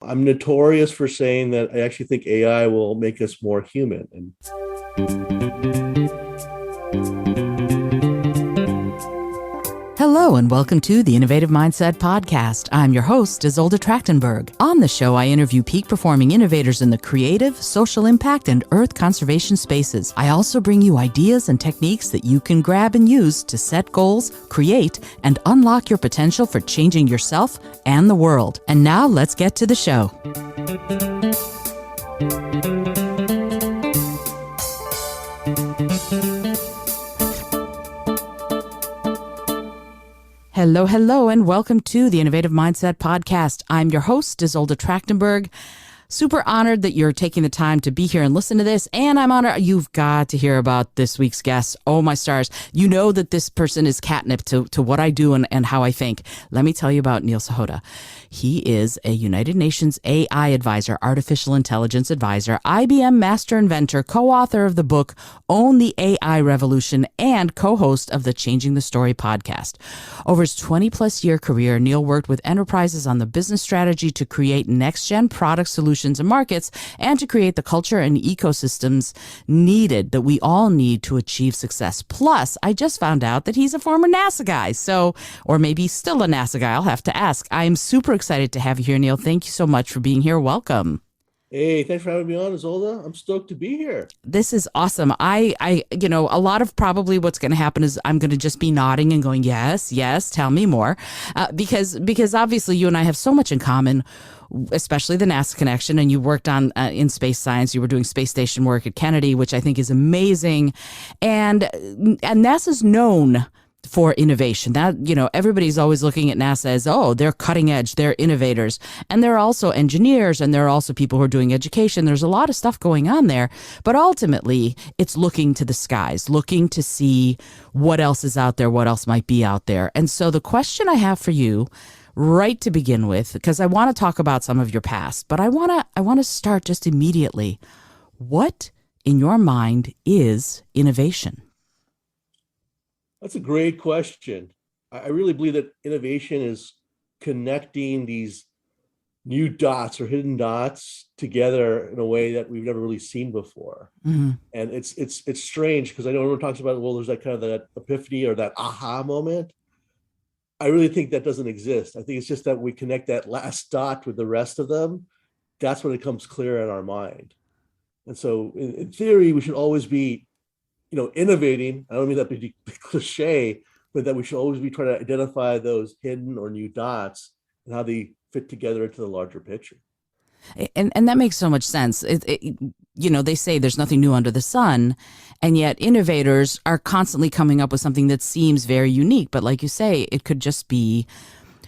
I'm notorious for saying that I actually think AI will make us more human. And Hello and welcome to the Innovative Mindset Podcast. I'm your host, Izolda Trachtenberg. On the show, I interview peak performing innovators in the creative, social impact, and earth conservation spaces. I also bring you ideas and techniques that you can grab and use to set goals, create, and unlock your potential for changing yourself and the world. And now let's get to the show. Hello, and welcome to the Innovative Mindset Podcast. I'm your host, Izolda Trachtenberg. Super honored that you're taking the time to be here and listen to this. And I'm honored you've got to hear about this week's guest. Oh, my stars. You know that this person is catnip to what I do and how I think. Let me tell you about Neil Sahota. He is a United Nations AI advisor, artificial intelligence advisor, IBM Master Inventor, co-author of the book Own the A.I. Revolution, and co-host of the Changing the Story podcast. Over his 20-plus year career, Neil worked with enterprises on the business strategy to create next-gen product solutions and markets, and to create the culture and ecosystems needed that we all need to achieve success. Plus, I just found out that he's a former NASA guy, or maybe still a NASA guy. I'll have to ask. I'm super excited to have you here, Neil. Thank you so much for being here. Welcome. hey, thanks for having me on, Izolda. I'm stoked to be here. This is awesome. A lot of probably what's going to happen is I'm going to just be nodding and going, yes, tell me more. Because obviously you and I have so much in common, especially the NASA connection. And you worked on in space science. You were doing space station work at Kennedy, which I think is amazing. And NASA's known for innovation. That, everybody's always looking at NASA as, oh, they're cutting edge, they're innovators. And they're also engineers, and there are also people who are doing education. There's a lot of stuff going on there. But ultimately, it's looking to the skies, looking to see what else is out there, what else might be out there. And so the question I have for you right to begin with, because I want to talk about some of your past, but I want to start just immediately. What, in your mind, is innovation? That's a great question. I really believe that innovation is connecting these new dots or hidden dots together in a way that we've never really seen before. Mm-hmm. And it's strange because I know everyone talks about, well, there's that kind of that epiphany or that aha moment. I really think that doesn't exist. I think it's just that we connect that last dot with the rest of them. That's when it comes clear in our mind. And so in theory, we should always be innovating. I don't mean that to be cliche, but that we should always be trying to identify those hidden or new dots and how they fit together into the larger picture. And that makes so much sense. They say there's nothing new under the sun, and yet innovators are constantly coming up with something that seems very unique. But like you say, it could just be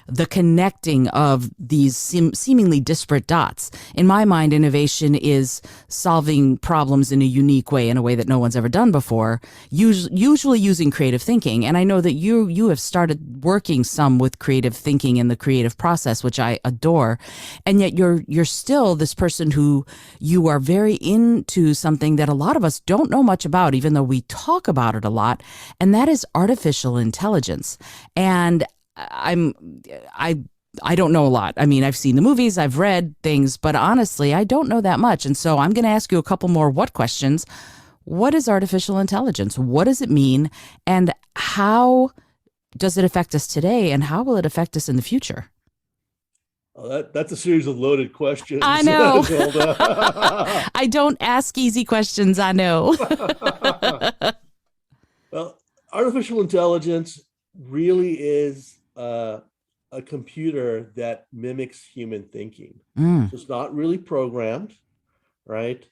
the connecting of these seemingly disparate dots. In my mind, innovation is solving problems in a unique way, in a way that no one's ever done before, usually using creative thinking. And I know that you have started working some with creative thinking in the creative process, which I adore. And yet you're still this person who you are very into something that a lot of us don't know much about, even though we talk about it a lot, and that is artificial intelligence. And I don't know a lot. I mean, I've seen the movies, I've read things, but honestly, I don't know that much. And so I'm going to ask you a couple more what questions. What is artificial intelligence? What does it mean? And how does it affect us today? And how will it affect us in the future? Oh, that's a series of loaded questions. I know. I don't ask easy questions, I know. Well, artificial intelligence really is a computer that mimics human thinking. So it's not really programmed, right?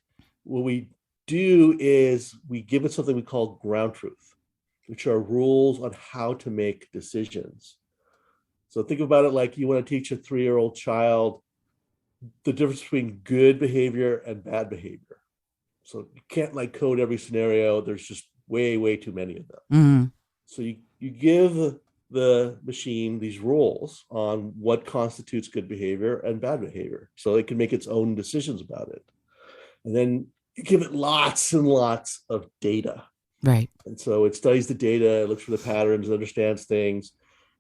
What we do is we give it something we call ground truth, which are rules on how to make decisions. So think about it like you want to teach a 3-year-old child the difference between good behavior and bad behavior. So you can't code every scenario. There's just way too many of them. Mm-hmm. So you give the machine these rules on what constitutes good behavior and bad behavior, so it can make its own decisions about it. And then you give it lots and lots of data. Right. And so it studies the data, it looks for the patterns, understands things.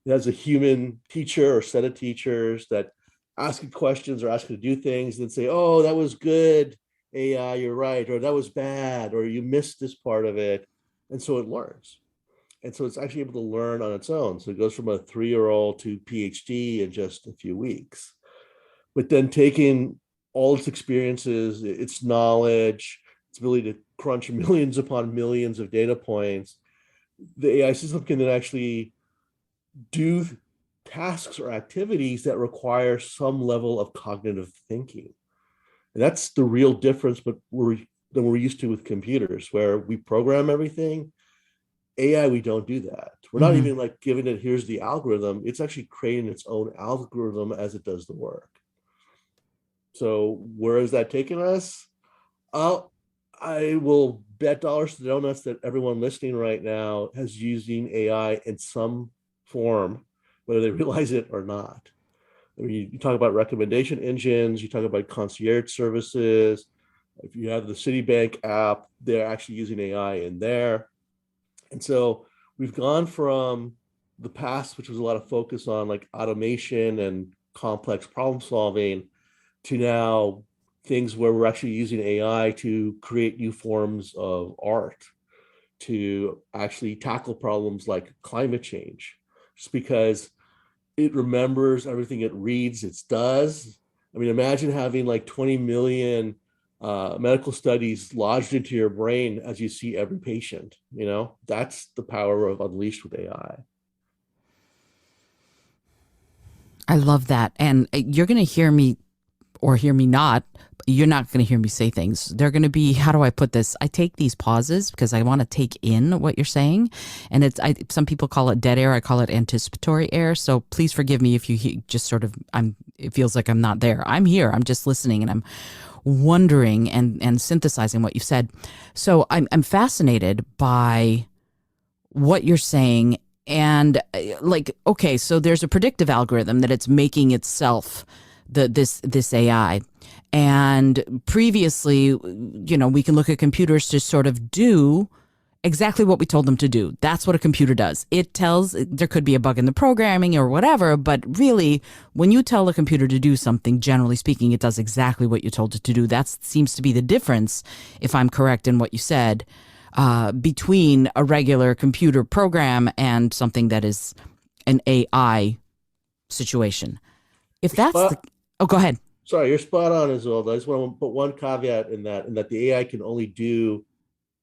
It has a human teacher or set of teachers that asking questions or asking to do things, and then say, oh, that was good, AI, you're right, or that was bad, or you missed this part of it. And so it learns. And so it's actually able to learn on its own. So it goes from a 3-year-old to PhD in just a few weeks. But then taking all its experiences, its knowledge, its ability to crunch millions upon millions of data points, the AI system can then actually do tasks or activities that require some level of cognitive thinking. And that's the real difference, but than we're used to with computers, where we program everything. AI, we don't do that. We're not even like giving it, here's the algorithm. It's actually creating its own algorithm as it does the work. So where is that taking us? I will bet dollars to donuts that everyone listening right now has using AI in some form, whether they realize it or not. I mean, you talk about recommendation engines, you talk about concierge services. If you have the Citibank app, they're actually using AI in there. And so we've gone from the past, which was a lot of focus on like automation and complex problem solving, to now things where we're actually using AI to create new forms of art, to actually tackle problems like climate change, just because it remembers everything it reads, it does. I mean, imagine having like 20 million medical studies lodged into your brain as you see every patient. That's the power of Unleashed with AI. I love that. And you're going to hear me or hear me not. You're not going to hear me say things. They're going to be, how do I put this? I take these pauses because I want to take in what you're saying. And some people call it dead air. I call it anticipatory air. So please forgive me if you just sort of, it feels like I'm not there. I'm here. I'm just listening and I'm wondering and synthesizing what you said. So I'm fascinated by what you're saying. And like, okay, so there's a predictive algorithm that it's making itself, this AI. And previously, we can look at computers to sort of do exactly what we told them to do. That's what a computer does. It tells, there could be a bug in the programming or whatever, but really, when you tell a computer to do something, generally speaking, it does exactly what you told it to do. That seems to be the difference, if I'm correct in what you said, between a regular computer program and something that is an AI situation. If that's oh, go ahead. Sorry, you're spot on, Izolda. I just want to put one caveat in that the AI can only do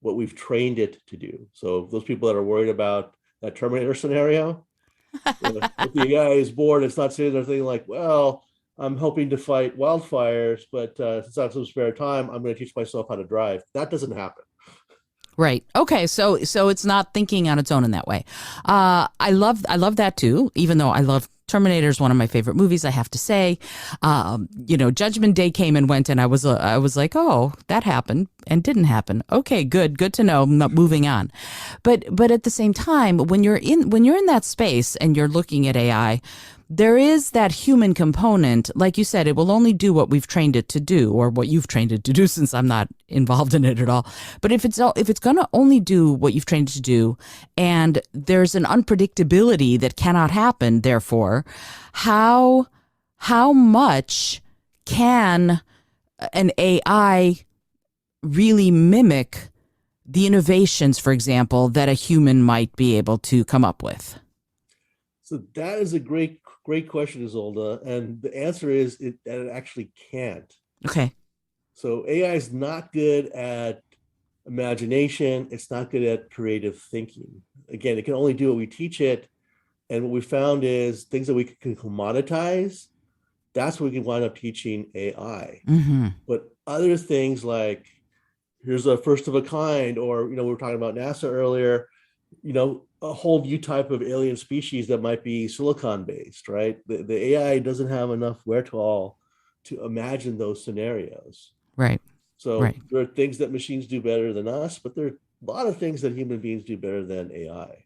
what we've trained it to do. So those people that are worried about that Terminator scenario, if the AI is bored, it's not sitting there thinking like, well, I'm hoping to fight wildfires, but since I have some spare time, I'm going to teach myself how to drive. That doesn't happen. Right. Okay. So it's not thinking on its own in that way. I love that too, even though I love Terminator is one of my favorite movies, I have to say. Judgment Day came and went, and I was like, oh, that happened and didn't happen. Okay, good to know. I'm not moving on. But at the same time, when you're in that space and you're looking at AI, there is that human component. Like you said, it will only do what we've trained it to do, or what you've trained it to do, since I'm not involved in it at all. But if it's going to only do what you've trained it to do, and there's an unpredictability that cannot happen, therefore, how much can an AI really mimic the innovations, for example, that a human might be able to come up with? So that is a great question, Izolda. And the answer is that it actually can't. Okay. So AI is not good at imagination. It's not good at creative thinking. Again, it can only do what we teach it. And what we found is things that we can commoditize, that's what we can wind up teaching AI. Mm-hmm. But other things like, here's a first of a kind, or, we were talking about NASA earlier, a whole new type of alien species that might be silicon based, right? The AI doesn't have enough wherewithal to imagine those scenarios. Right. So right. There are things that machines do better than us, but there are a lot of things that human beings do better than AI.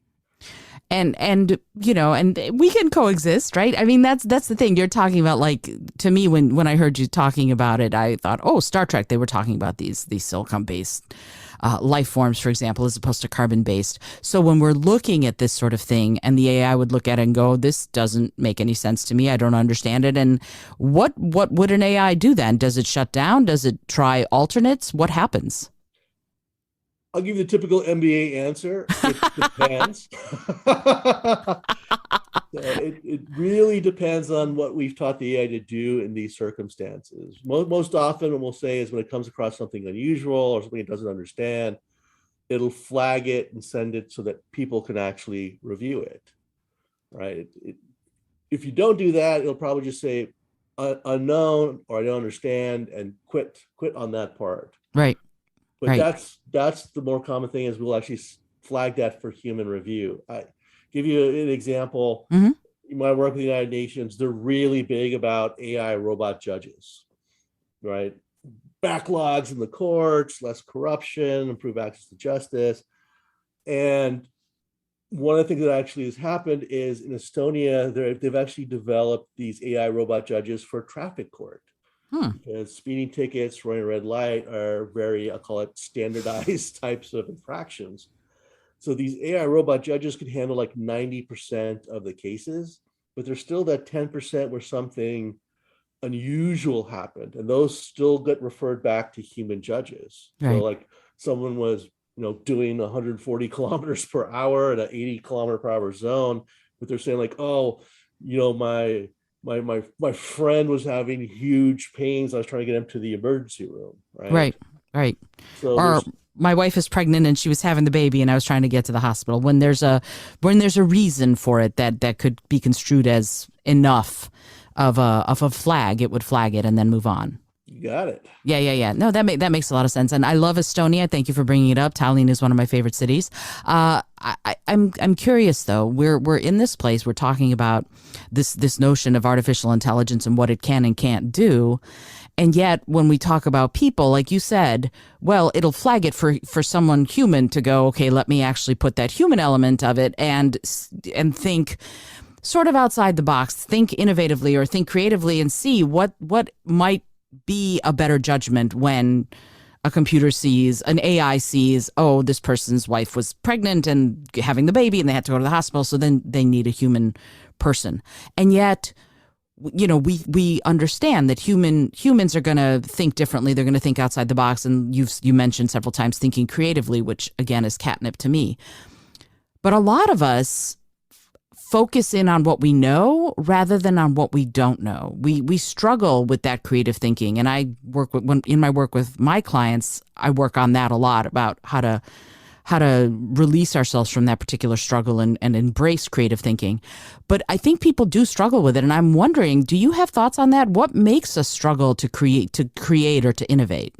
And we can coexist, right? I mean, that's the thing you're talking about. Like, to me, when I heard you talking about it, I thought, oh, Star Trek, they were talking about these silicon based life forms, for example, as opposed to carbon based. So when we're looking at this sort of thing, and the AI would look at it and go, "This doesn't make any sense to me. I don't understand it." And what would an AI do then? Does it shut down? Does it try alternates? What happens? I'll give you the typical MBA answer. It depends. It really depends on what we've taught the AI to do in these circumstances. Most often, what we'll say is when it comes across something unusual or something it doesn't understand, it'll flag it and send it so that people can actually review it, right? If you don't do that, it'll probably just say unknown or I don't understand and quit on that part. Right. But Right. that's the more common thing is we'll actually flag that for human review. I give you an example. Hmm. My work with the United Nations, they're really big about AI robot judges, right? Backlogs in the courts, less corruption, improve access to justice. And one of the things that actually has happened is in Estonia, they've actually developed these AI robot judges for traffic court. Hmm. Because speeding tickets, running a red light are very, I'll call it standardized types of infractions. So these AI robot judges can handle like 90% of the cases, but there's still that 10% where something unusual happened, and those still get referred back to human judges. So Right. like someone was, doing 140 kilometers per hour in an 80-kilometer per hour zone, but they're saying like, oh, my friend was having huge pains. I was trying to get him to the emergency room, right? Right. Right. So Or there's my wife is pregnant and she was having the baby and I was trying to get to the hospital. When there's a reason for it that could be construed as enough of a flag, it would flag it and then move on. You got it. Yeah. No, that makes a lot of sense, and I love Estonia. Thank you for bringing it up. Tallinn is one of my favorite cities. I'm curious though. We're in this place. We're talking about this notion of artificial intelligence and what it can and can't do, and yet when we talk about people, like you said, well, it'll flag it for someone human to go, okay, let me actually put that human element of it and think sort of outside the box, think innovatively or think creatively, and see what might be a better judgment when an AI sees, oh, this person's wife was pregnant and having the baby and they had to go to the hospital. So then they need a human person. And yet, we understand that humans are going to think differently. They're going to think outside the box. And you mentioned several times thinking creatively, which again is catnip to me. But a lot of us focus in on what we know rather than on what we don't know. We struggle with that creative thinking, and in my work with my clients, I work on that a lot about how to release ourselves from that particular struggle and embrace creative thinking. But I think people do struggle with it, and I'm wondering, do you have thoughts on that? What makes us struggle to create or to innovate?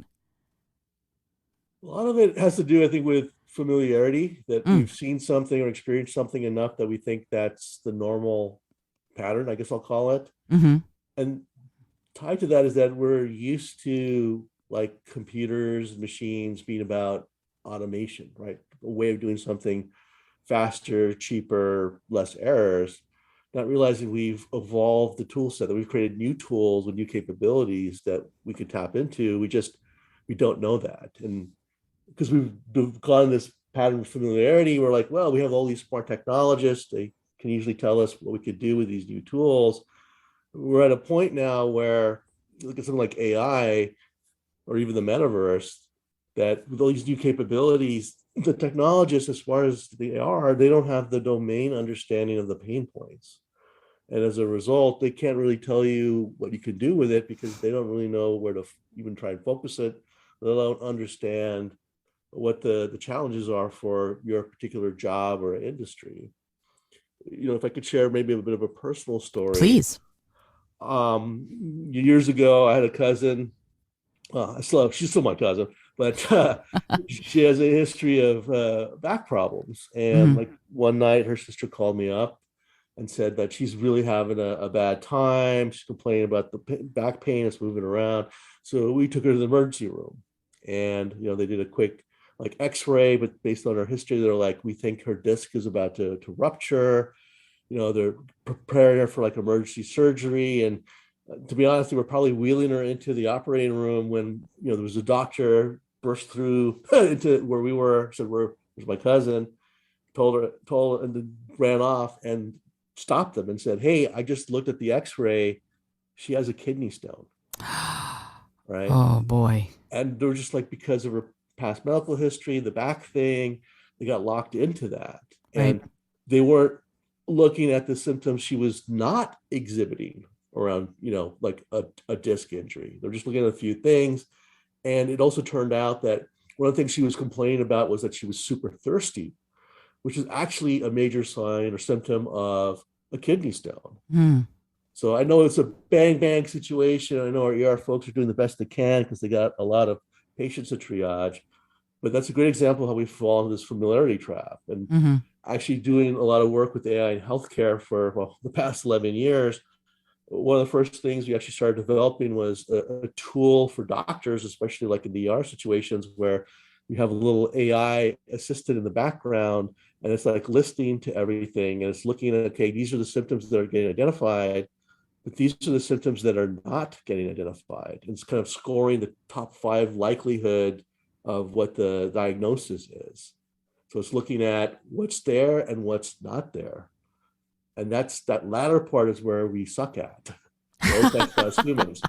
A lot of it has to do, I think, with familiarity, that Mm, we've seen something or experienced something enough that we think that's the normal pattern, I guess I'll call it. mm-hmm. And tied to that is that we're used to like computers, machines being about automation, right? A way of doing something faster, cheaper, less errors, not realizing we've evolved the tool set, that we've created new tools with new capabilities that we could tap into. We don't know that. And because we've gone this pattern of familiarity, we're like, well, we have all these smart technologists. They can usually tell us what we could do with these new tools. We're at a point now where look at something like AI or even the metaverse, that with all these new capabilities, the technologists, as far as they are, they don't have the domain understanding of the pain points. And as a result, they can't really tell you what you can do with it because they don't really know where to even try and focus it. They don't understand what the challenges are for your particular job or industry. If I could share maybe a bit of a personal story. Please. Years ago, I had a cousin. She's still my cousin, but she has a history of back problems. And Mm-hmm. like one night, her sister called me up and said that she's really having a bad time. She's complaining about the back pain. It's moving around. So we took her to the emergency room, and they did a quick like X-ray, but based on her history, they're like, we think her disc is about to rupture. They're preparing her for like emergency surgery. And to be honest, they were probably wheeling her into the operating room when there was a doctor burst through into where we were, said, where's my cousin, told her, and then ran off and stopped them and said, hey, I just looked at the x-ray. She has a kidney stone. Right. Oh boy. And they were just like, because of her past medical history, the back thing, they got locked into that. Right. And they weren't looking at the symptoms she was not exhibiting around, like a disc injury. They're just looking at a few things. And it also turned out that one of the things she was complaining about was that she was super thirsty, which is actually a major sign or symptom of a kidney stone. Mm. So I know it's a bang bang situation. I know our ER folks are doing the best they can because they got a lot of patients to triage, but that's a great example of how we fall into this familiarity trap. And Mm-hmm. actually doing a lot of work with AI in healthcare for the past 11 years, one of the first things we actually started developing was a tool for doctors, especially like in the ER situations where you have a little AI assistant in the background, and it's like listening to everything, and it's looking at, okay, these are the symptoms that are getting identified, but these are the symptoms that are not getting identified. It's kind of scoring the top 5 likelihood of what the diagnosis is. So it's looking at what's there and what's not there. And that latter part is where we suck at. That's us humans.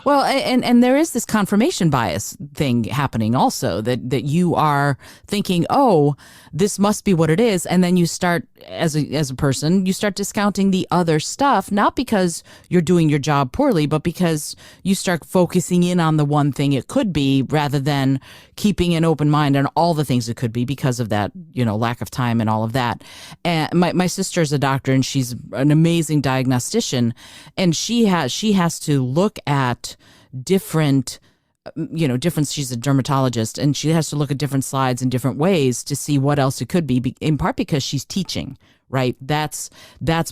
Well, and there is this confirmation bias thing happening also, that you are thinking, oh, this must be what it is, and then you start, as a person, you start discounting the other stuff, not because you're doing your job poorly, but because you start focusing in on the one thing it could be, rather than keeping an open mind on all the things it could be, because of that, lack of time and all of that. And my sister's a doctor, and she's an amazing diagnostician, and she has to look at different she's a dermatologist, and she has to look at different slides in different ways to see what else it could be, in part because she's teaching, right? That's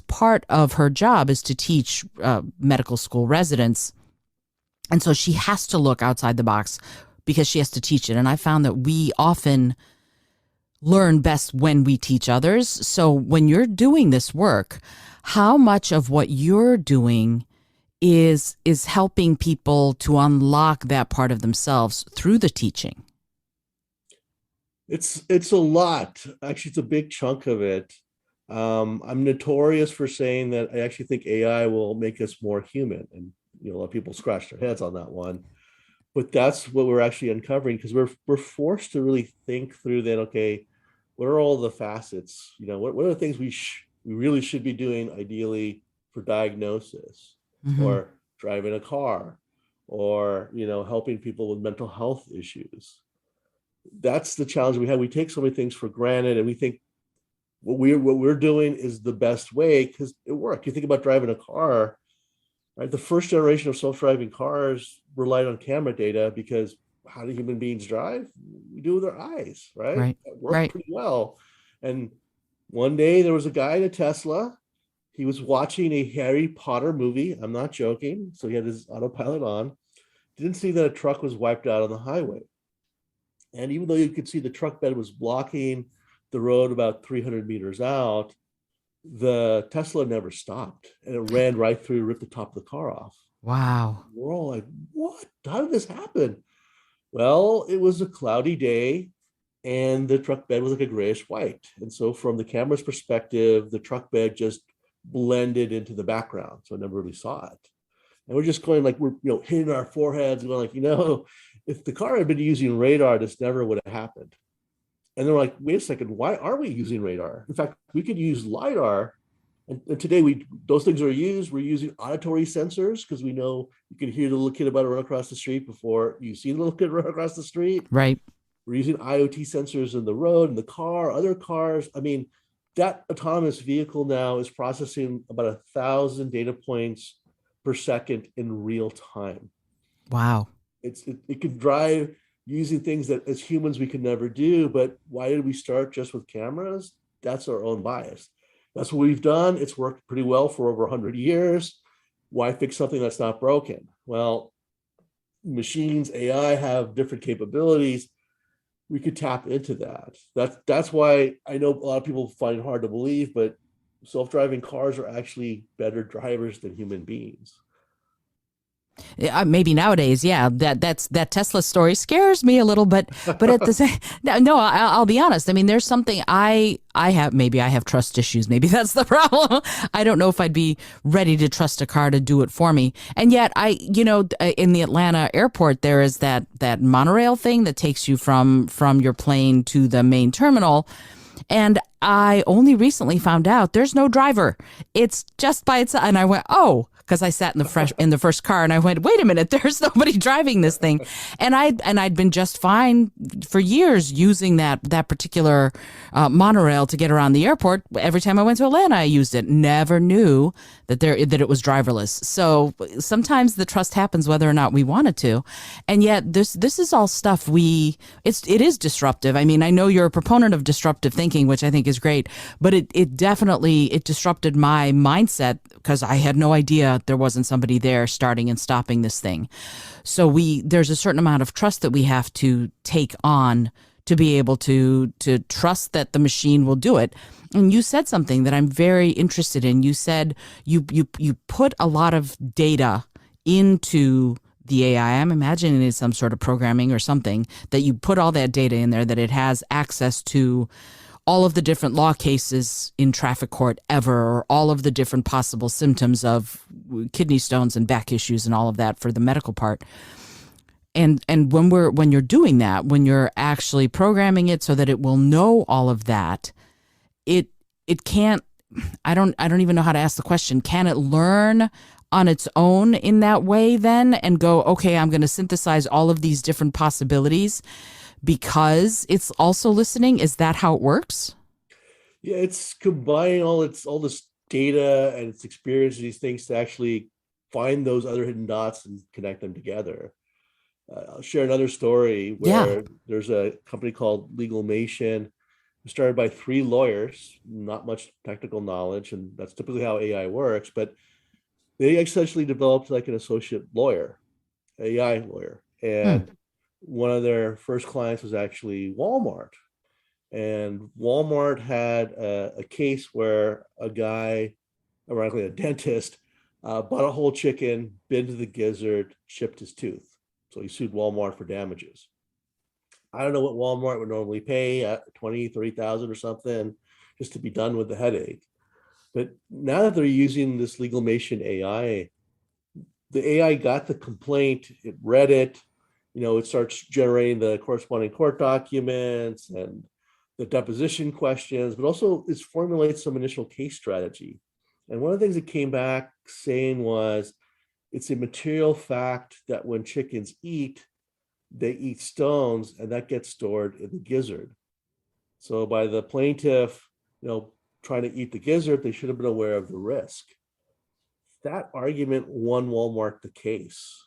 part of her job, is to teach medical school residents. And so she has to look outside the box because she has to teach it. And I found that we often learn best when we teach others. So when you're doing this work, how much of what you're doing is helping people to unlock that part of themselves through the teaching? It's a lot. Actually, it's a big chunk of it. I'm notorious for saying that I actually think AI will make us more human, and a lot of people scratch their heads on that one. But that's what we're actually uncovering, because we're forced to really think through that. Okay, what are all the facets? What are the things we really should be doing ideally for diagnosis, Mm-hmm. or driving a car, or helping people with mental health issues. That's the challenge we have. We take so many things for granted, and we think what we're doing is the best way because it worked. You think about driving a car, right? The first generation of self-driving cars relied on camera data, because how do human beings drive? We do with our eyes, right? Right. It worked Right. pretty well. And one day there was a guy in a Tesla. He was watching a Harry Potter movie. I'm not joking. So he had his autopilot on. Didn't see that a truck was wiped out on the highway. And even though you could see the truck bed was blocking the road about 300 meters out, the Tesla never stopped, and it ran right through, ripped the top of the car off. Wow. We're all like, what? How did this happen? Well, it was a cloudy day, and the truck bed was like a grayish white. And so from the camera's perspective, the truck bed just blended into the background. So I never really saw it. And we're just going like, we're hitting our foreheads and going like, if the car had been using radar, this never would have happened. And they're like, wait a second, why are we using radar? In fact, we could use LiDAR. And today those things are used. We're using auditory sensors because we know you can hear the little kid about to run across the street before you see the little kid run across the street. Right. We're using IoT sensors in the road, in the car, other cars. I mean, that autonomous vehicle now is processing about 1,000 data points per second in real time. Wow. It can drive using things that as humans we could never do. But why did we start just with cameras? That's our own bias. That's what we've done. It's worked pretty well for over 100 years. Why fix something that's not broken? Well, machines, AI have different capabilities. We could tap into that. That's why I know a lot of people find it hard to believe, but self-driving cars are actually better drivers than human beings. Maybe nowadays, yeah. That Tesla story scares me a little, but at the same, no, I'll be honest. I mean, there's something I have. Maybe I have trust issues. Maybe that's the problem. I don't know if I'd be ready to trust a car to do it for me. And yet, in the Atlanta airport, there is that monorail thing that takes you from your plane to the main terminal. And I only recently found out there's no driver. It's just by itself. And I went, oh, because I sat in the first car and I went, wait a minute, there's nobody driving this thing. And I'd been just fine for years using that particular monorail to get around the airport. Every time I went to Atlanta, I used it. Never knew that it was driverless. So sometimes the trust happens whether or not we want it to. And yet this is all stuff it is disruptive. I mean, I know you're a proponent of disruptive thinking, which I think is great, but it definitely disrupted my mindset because I had no idea there wasn't somebody there starting and stopping this thing. So there's a certain amount of trust that we have to take on to be able to trust that the machine will do it. And you said something that I'm very interested in. You said you put a lot of data into the AI. I'm imagining it's some sort of programming or something that you put all that data in there, that it has access to all of the different law cases in traffic court ever, or all of the different possible symptoms of kidney stones and back issues and all of that for the medical part. And when you're doing that, when you're actually programming it so that it will know all of that, it can't, I don't even know how to ask the question. Can it learn on its own in that way then and go, okay, I'm going to synthesize all of these different possibilities because it's also listening? Is that how it works? Yeah, it's combining all this data and its experience, these things, to actually find those other hidden dots and connect them together. I'll share another story where there's a company called Legalmation, started by 3 lawyers, not much technical knowledge, and that's typically how AI works, but they essentially developed like an associate lawyer, AI lawyer. And one of their first clients was actually Walmart. And Walmart had a case where a guy, ironically a dentist, bought a whole chicken, bit into the gizzard, chipped his tooth. So he sued Walmart for damages. I don't know what Walmart would normally pay at 20, 30,000 or something just to be done with the headache. But now that they're using this Legalmation AI, the AI got the complaint, it read it, it starts generating the corresponding court documents and the deposition questions, but also it formulates some initial case strategy. And one of the things it came back saying was, it's a material fact that when chickens eat, they eat stones, and that gets stored in the gizzard. So by the plaintiff, trying to eat the gizzard, they should have been aware of the risk. That argument won Walmart the case.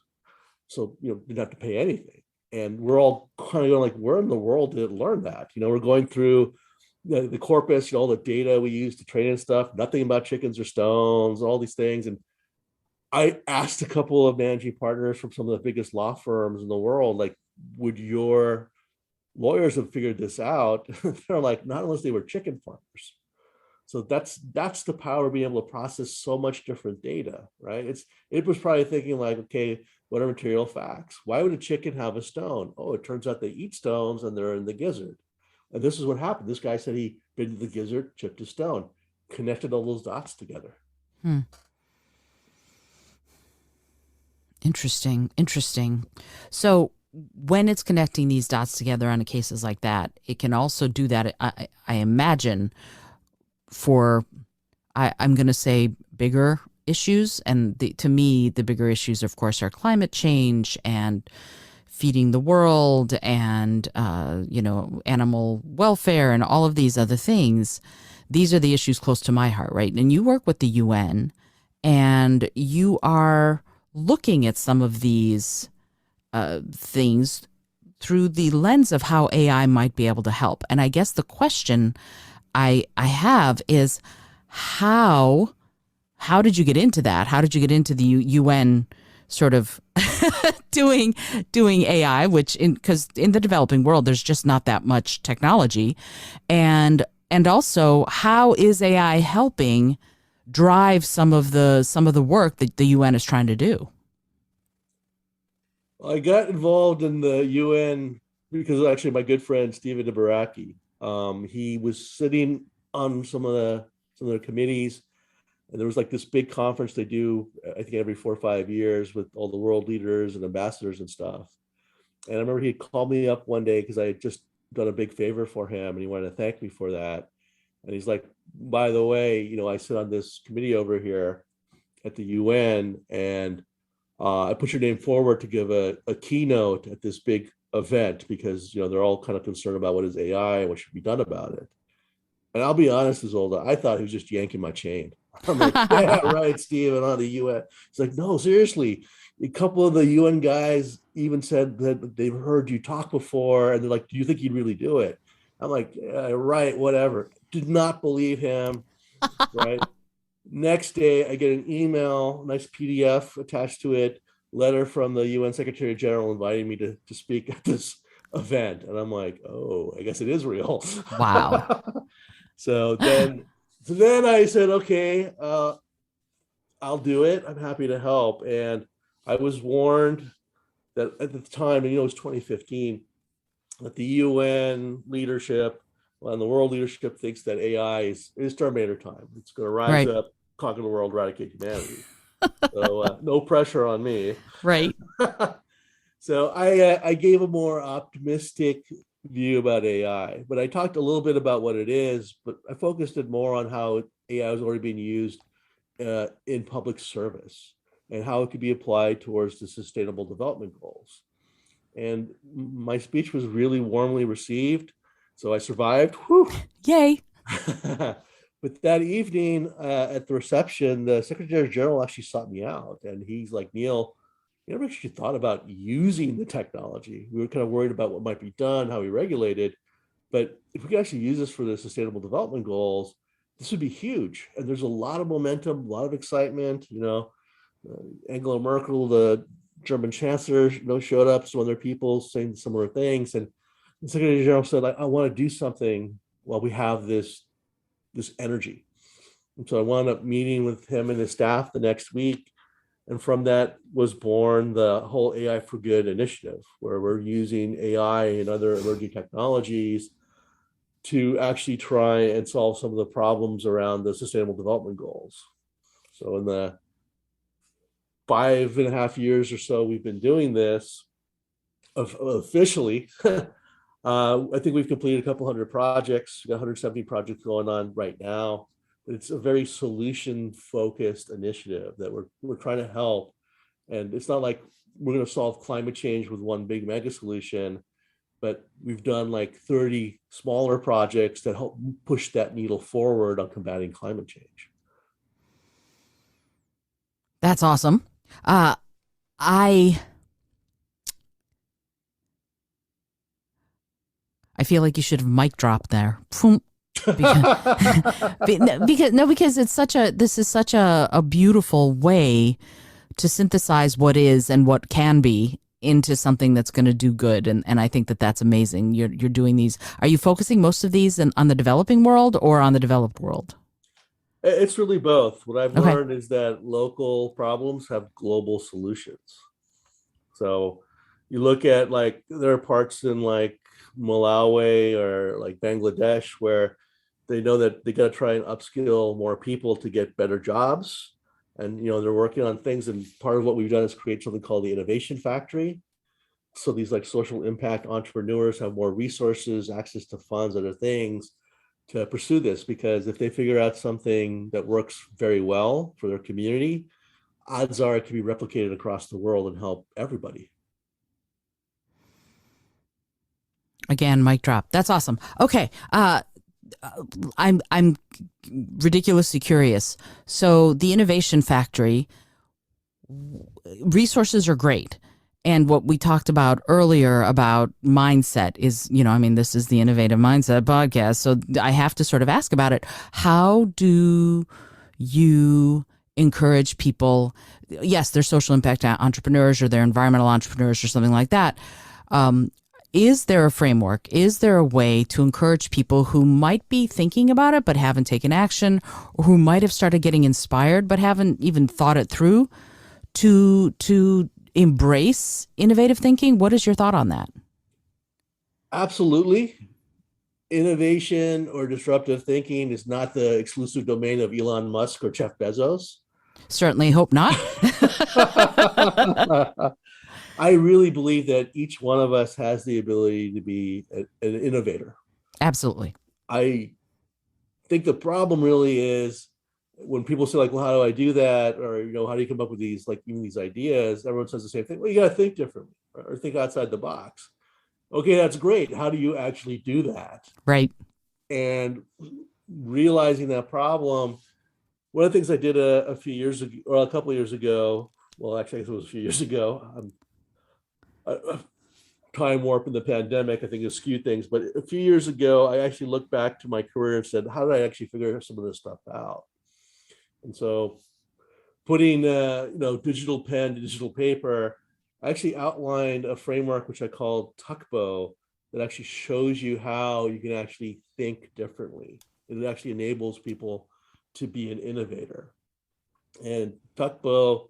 So, didn't have to pay anything. And we're all kind of going like, where in the world did it learn that? We're going through the corpus, all the data we use to train and stuff, nothing about chickens or stones, all these things. And I asked a couple of managing partners from some of the biggest law firms in the world, like, would your lawyers have figured this out? They're like, not unless they were chicken farmers. So that's the power of being able to process so much different data, right? It was probably thinking like, okay, what are material facts? Why would a chicken have a stone? Oh, it turns out they eat stones and they're in the gizzard. And this is what happened. This guy said he bit into the gizzard, chipped a stone, connected all those dots together. Interesting. So when it's connecting these dots together on cases like that, it can also do that, I imagine, for, I'm going to say, bigger issues. And to me, the bigger issues, of course, are climate change and feeding the world and, animal welfare and all of these other things. These are the issues close to my heart, right? And you work with the UN, and you are looking at some of these things through the lens of how AI might be able to help. And I guess the question I have is, how did you get into that? How did you get into the UN sort of doing AI, which because in the developing world, there's just not that much technology. And also, how is AI helping drive some of the work that the UN is trying to do? I got involved in the UN because actually my good friend Stephen Baraki, he was sitting on some of the committees, and there was like this big conference they do, I think every 4 or 5 years with all the world leaders and ambassadors and stuff. And I remember he called me up one day because I had just done a big favor for him, and he wanted to thank me for that. And he's like, by the way, I sit on this committee over here at the UN, and I put your name forward to give a keynote at this big event because they're all kind of concerned about what is AI and what should be done about it. And I'll be honest, Izolda, I thought he was just yanking my chain. I'm like, yeah, right, Steve, and on the UN. It's like, no, seriously. A couple of the UN guys even said that they've heard you talk before, and they're like, do you think you'd really do it? I'm like, yeah, right, whatever. Did not believe him, right? Next day, I get an email, nice PDF attached to it, letter from the UN Secretary General inviting me to speak at this event. And I'm like, oh, I guess it is real. Wow. So then I said, okay, I'll do it. I'm happy to help. And I was warned that at the time, and it was 2015, that the UN leadership and the world leadership thinks that AI is Terminator time. It's going to rise up, conquer the world, eradicate humanity. So no pressure on me. Right. So I gave a more optimistic view about AI, but I talked a little bit about what it is, but I focused it more on how AI was already being used in public service and how it could be applied towards the sustainable development goals. And my speech was really warmly received. So I survived. Whew. Yay. But that evening at the reception, the Secretary General actually sought me out. And he's like, Neil, you never actually thought about using the technology. We were kind of worried about what might be done, how we regulate it. But if we could actually use this for the sustainable development goals, this would be huge. And there's a lot of momentum, a lot of excitement. Angela Merkel, the German chancellor, showed up, some other people saying similar things. And the Secretary General said, I want to do something while we have this energy. And so I wound up meeting with him and his staff the next week. And from that was born the whole AI for Good initiative, where we're using AI and other emerging technologies to actually try and solve some of the problems around the sustainable development goals. So in the 5.5 years or so we've been doing this officially, I think we've completed a couple hundred projects. We've got 170 projects going on right now. It's a very solution-focused initiative that we're trying to help. And it's not like we're going to solve climate change with one big mega solution, but we've done like 30 smaller projects that help push that needle forward on combating climate change. That's awesome. I feel like you should have mic dropped there. because this is such a beautiful way to synthesize what is and what can be into something that's going to do good. And I think that's amazing. You're doing these. Are you focusing most of these on the developing world or on the developed world? It's really both. What I've learned is that local problems have global solutions. So you look at there are parts in Malawi or Bangladesh where they know that they got to try and upskill more people to get better jobs. And, they're working on things. And part of what we've done is create something called the Innovation Factory. So these social impact entrepreneurs have more resources, access to funds, other things to pursue this, because if they figure out something that works very well for their community, odds are it can be replicated across the world and help everybody. Again, mic drop. That's awesome. Okay. I'm ridiculously curious. So the Innovation Factory, resources are great. And what we talked about earlier about mindset is, this is the Innovative Mindset podcast. So I have to sort of ask about it. How do you encourage people? Yes, they're social impact entrepreneurs or they're environmental entrepreneurs or something like that. Is there a framework? Is there a way to encourage people who might be thinking about it but haven't taken action, or who might have started getting inspired but haven't even thought it through, to embrace innovative thinking? What is your thought on that? Absolutely. Innovation or disruptive thinking is not the exclusive domain of Elon Musk or Jeff Bezos. Certainly hope not. I really believe that each one of us has the ability to be an innovator. Absolutely. I think the problem really is when people say like, well, how do I do that? Or, how do you come up with these, like even these ideas? Everyone says the same thing. Well, you got to think differently or think outside the box. Okay, that's great. How do you actually do that? Right. And realizing that problem, one of the things I did a few years ago, or a couple of years ago, well, actually, it was a few years ago. Time warp in the pandemic, I think, has skewed things. But a few years ago, I actually looked back to my career and said, how did I actually figure some of this stuff out? And so putting, digital pen to digital paper, I actually outlined a framework, which I called Tuckbow, that actually shows you how you can actually think differently. And it actually enables people to be an innovator. And Tuckbow,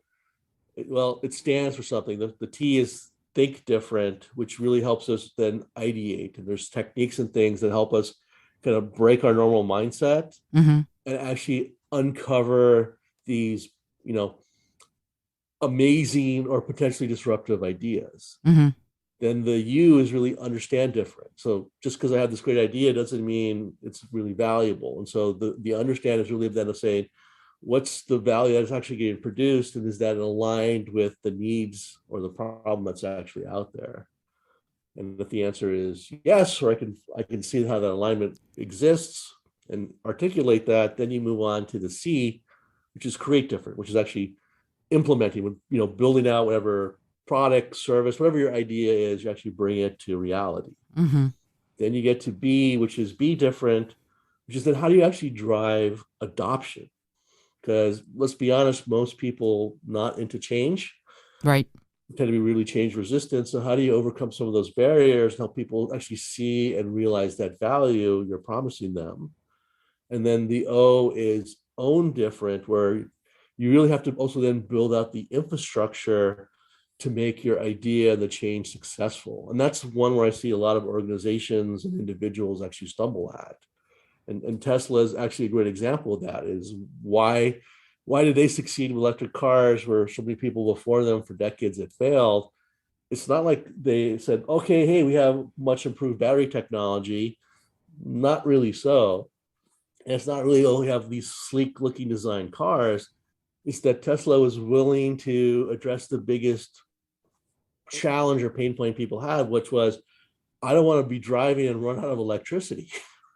it stands for something. The T is think different, which really helps us then ideate. And there's techniques and things that help us kind of break our normal mindset and actually uncover these, amazing or potentially disruptive ideas. Then the U is really understand different. So just because I have this great idea doesn't mean it's really valuable. And so the understand is really then of saying, what's the value that is actually getting produced, and is that aligned with the needs or the problem that's actually out there? And if the answer is yes, or I can see how that alignment exists and articulate that, then you move on to the C, which is create different, which is actually implementing, building out whatever product, service, whatever your idea is, you actually bring it to reality. Then you get to B, which is be different, which is then how do you actually drive adoption? Because let's be honest, most people not into change, right, tend to be really change resistant. So how do you overcome some of those barriers and help people actually see and realize that value you're promising them? And then the O is own different, where you really have to also then build out the infrastructure to make your idea and the change successful. And that's one where I see a lot of organizations and individuals actually stumble at. And Tesla is actually a great example of that. Is why did they succeed with electric cars where so many people before them for decades had failed? It's not like they said, okay, hey, we have much improved battery technology. Not really so. And it's not really, oh, we have these sleek looking design cars. It's that Tesla was willing to address the biggest challenge or pain point people had, which was, I don't want to be driving and run out of electricity,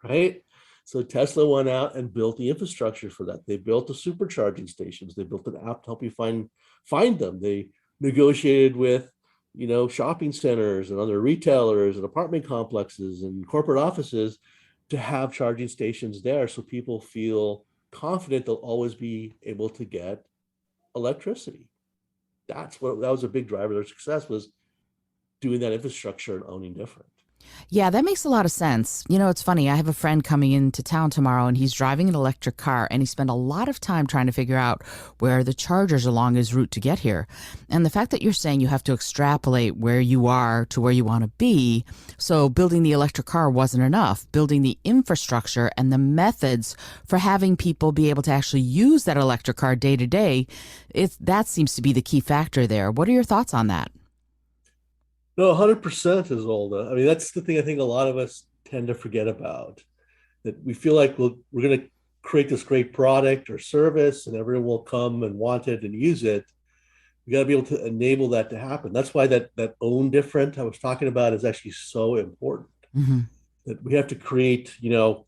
right? So Tesla went out and built the infrastructure for that. They built the supercharging stations. They built an app to help you find them. They negotiated with, shopping centers and other retailers and apartment complexes and corporate offices to have charging stations there, so people feel confident they'll always be able to get electricity. That was a big driver of their success, was doing that infrastructure and owning different. Yeah, that makes a lot of sense. It's funny. I have a friend coming into town tomorrow, and he's driving an electric car, and he spent a lot of time trying to figure out where are the chargers along his route to get here. And the fact that you're saying you have to extrapolate where you are to where you want to be, so building the electric car wasn't enough. Building the infrastructure and the methods for having people be able to actually use that electric car day to day, that seems to be the key factor there. What are your thoughts on that? No, 100% Izolda. I mean, that's the thing I think a lot of us tend to forget about, that we feel like we're going to create this great product or service and everyone will come and want it and use it. We got to be able to enable that to happen. That's why that own different I was talking about is actually so important. That we have to create, I know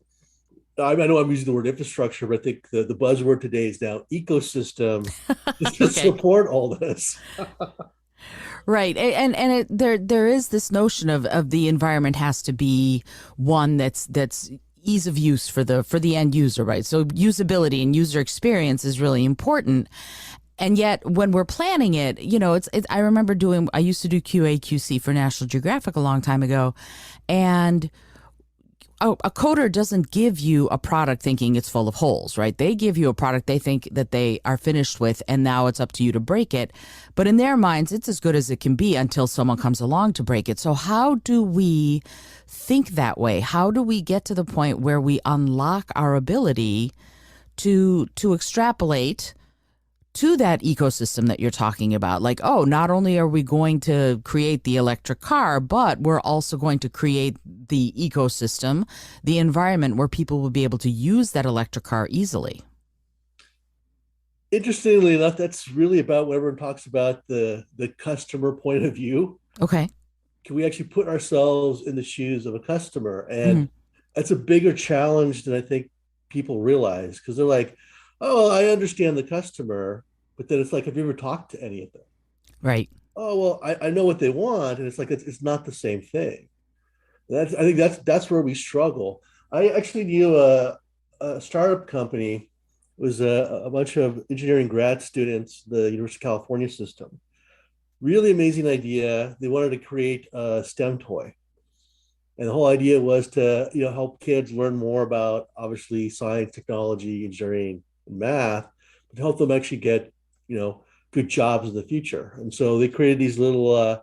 I'm using the word infrastructure, but I think the buzzword today is now ecosystem to support all this. Right. And there is this notion of the environment has to be one that's ease of use for the end user, right? So usability and user experience is really important. And yet when we're planning it, I remember I used to do QA QC for National Geographic a long time ago, and a coder doesn't give you a product thinking it's full of holes, right? They give you a product they think that they are finished with, and now it's up to you to break it. But in their minds, it's as good as it can be until someone comes along to break it. So how do we think that way? How do we get to the point where we unlock our ability to extrapolate to that ecosystem that you're talking about? Like, oh, not only are we going to create the electric car, but we're also going to create the ecosystem, the environment where people will be able to use that electric car easily. Interestingly enough, that's really about when everyone talks about the customer point of view. Okay. Can we actually put ourselves in the shoes of a customer? Hmm. And that's a bigger challenge than I think people realize, because they're like, oh, I understand the customer. But then it's like, have you ever talked to any of them? Right. Oh, well, I know what they want. And it's like, it's not the same thing. I think that's where we struggle. I actually knew a startup company. It was a bunch of engineering grad students, the University of California system. Really amazing idea. They wanted to create a STEM toy. And the whole idea was to, help kids learn more about obviously science, technology, engineering, and math, but to help them actually get, you know, good jobs in the future. And so they created these little,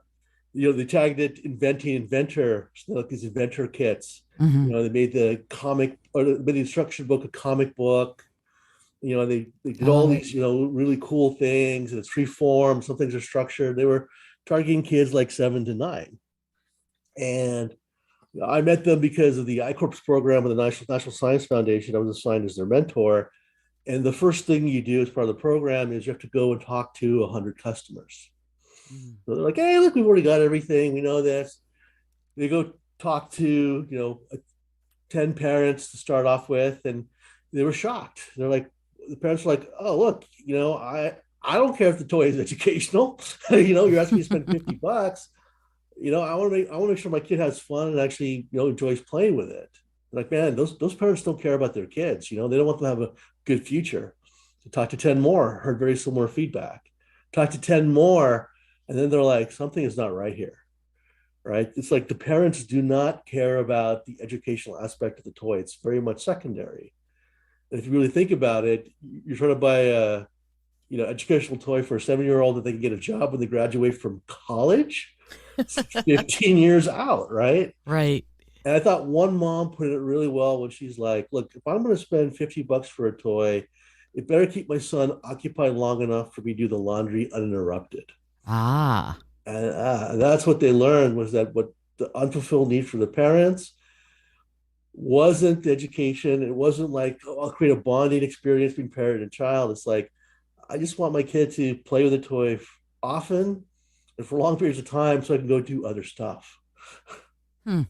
they tagged it inventing inventor, so like these inventor kits. Hmm. They made the comic or made the instruction book a comic book. They I did all love it. these, really cool things, and it's free form. Some things are structured. They were targeting kids like 7 to 9. And I met them because of the I-Corps program of the National Science Foundation. I was assigned as their mentor. And the first thing you do as part of the program is you have to go and talk to 100 customers. Mhm. So they're like, hey, look, we've already got everything. We know this. They go talk to, 10 parents to start off with, and they were shocked. They're like, the parents were like, oh, look, I don't care if the toy is educational. You're asking me to spend $50. I want to make sure my kid has fun and actually, enjoys playing with it. Like, man, those parents don't care about their kids. They don't want them to have a good future. So talk to 10 more, heard very similar feedback. Talk to 10 more, and then they're like, something is not right here. Right? It's like the parents do not care about the educational aspect of the toy. It's very much secondary. And if you really think about it, you're trying to buy a educational toy for a 7-year-old that they can get a job when they graduate from college. It's 15 years out, right? Right. And I thought one mom put it really well when she's like, look, if I'm going to spend $50 for a toy, it better keep my son occupied long enough for me to do the laundry uninterrupted. Ah. And that's what they learned, was that what the unfulfilled need for the parents wasn't education. It wasn't like, oh, I'll create a bonding experience between parent and child. It's like, I just want my kid to play with a toy often and for long periods of time so I can go do other stuff. Hmm.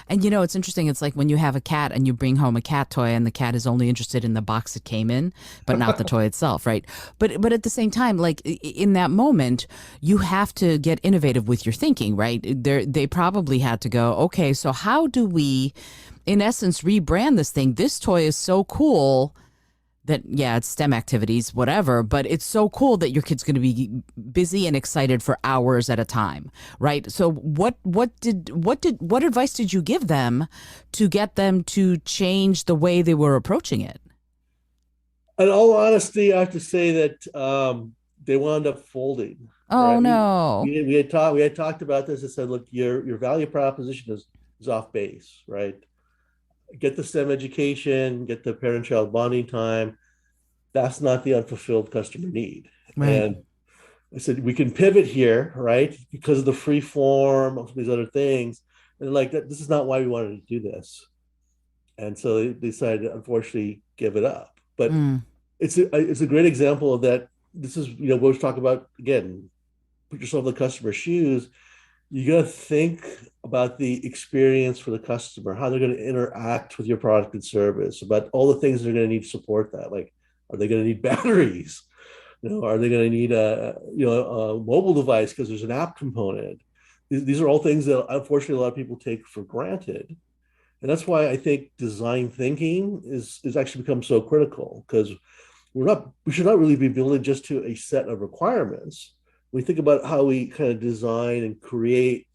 And it's interesting. It's like when you have a cat and you bring home a cat toy and the cat is only interested in the box it came in, but not the toy itself, right? But at the same time, like in that moment, you have to get innovative with your thinking, right? They probably had to go, okay, so how do we, in essence, rebrand this thing? This toy is so cool that, yeah, it's STEM activities, whatever, but it's so cool that your kid's going to be busy and excited for hours at a time, right? So what advice did you give them to get them to change the way they were approaching it? In all honesty, I have to say that they wound up folding. Oh Right? no. We had talked about this. I said, look, your value proposition is off base, right? Get the STEM education, get the parent-child bonding time. That's not the unfulfilled customer need. Right. And I said, we can pivot here, right? Because of the free form, of these other things. And like that, this is not why we wanted to do this. And so they decided to unfortunately give it up. But Mm. it's a great example of that. This is, we'll talk about again, put yourself in the customer's shoes. You got to think about the experience for the customer, how they're going to interact with your product and service, about all the things they're going to need to support that. Like, are they going to need batteries? Are they going to need a mobile device because there's an app component? These are all things that unfortunately a lot of people take for granted. And that's why I think design thinking is actually become so critical, because we should not really be building just to a set of requirements. We think about how we kind of design and create,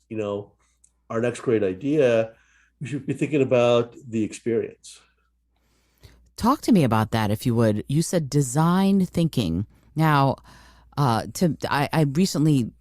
our next great idea. we should be thinking about the experience. Talk to me about that, if you would. You said design thinking. Now, I recently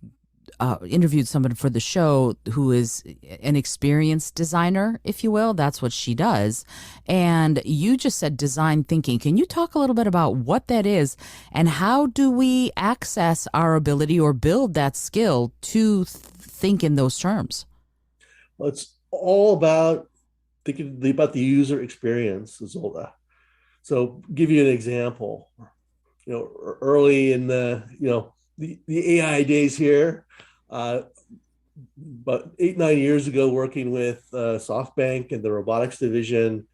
interviewed someone for the show who is an experienced designer, if you will. That's what she does. And you just said design thinking. Can you talk a little bit about what that is and how do we access our ability or build that skill to think in those terms? Well, it's all about thinking about the user experience, Izolda. So give you an example. Early in the AI days here, uh, about 8, 9 years ago, working with SoftBank and the robotics division,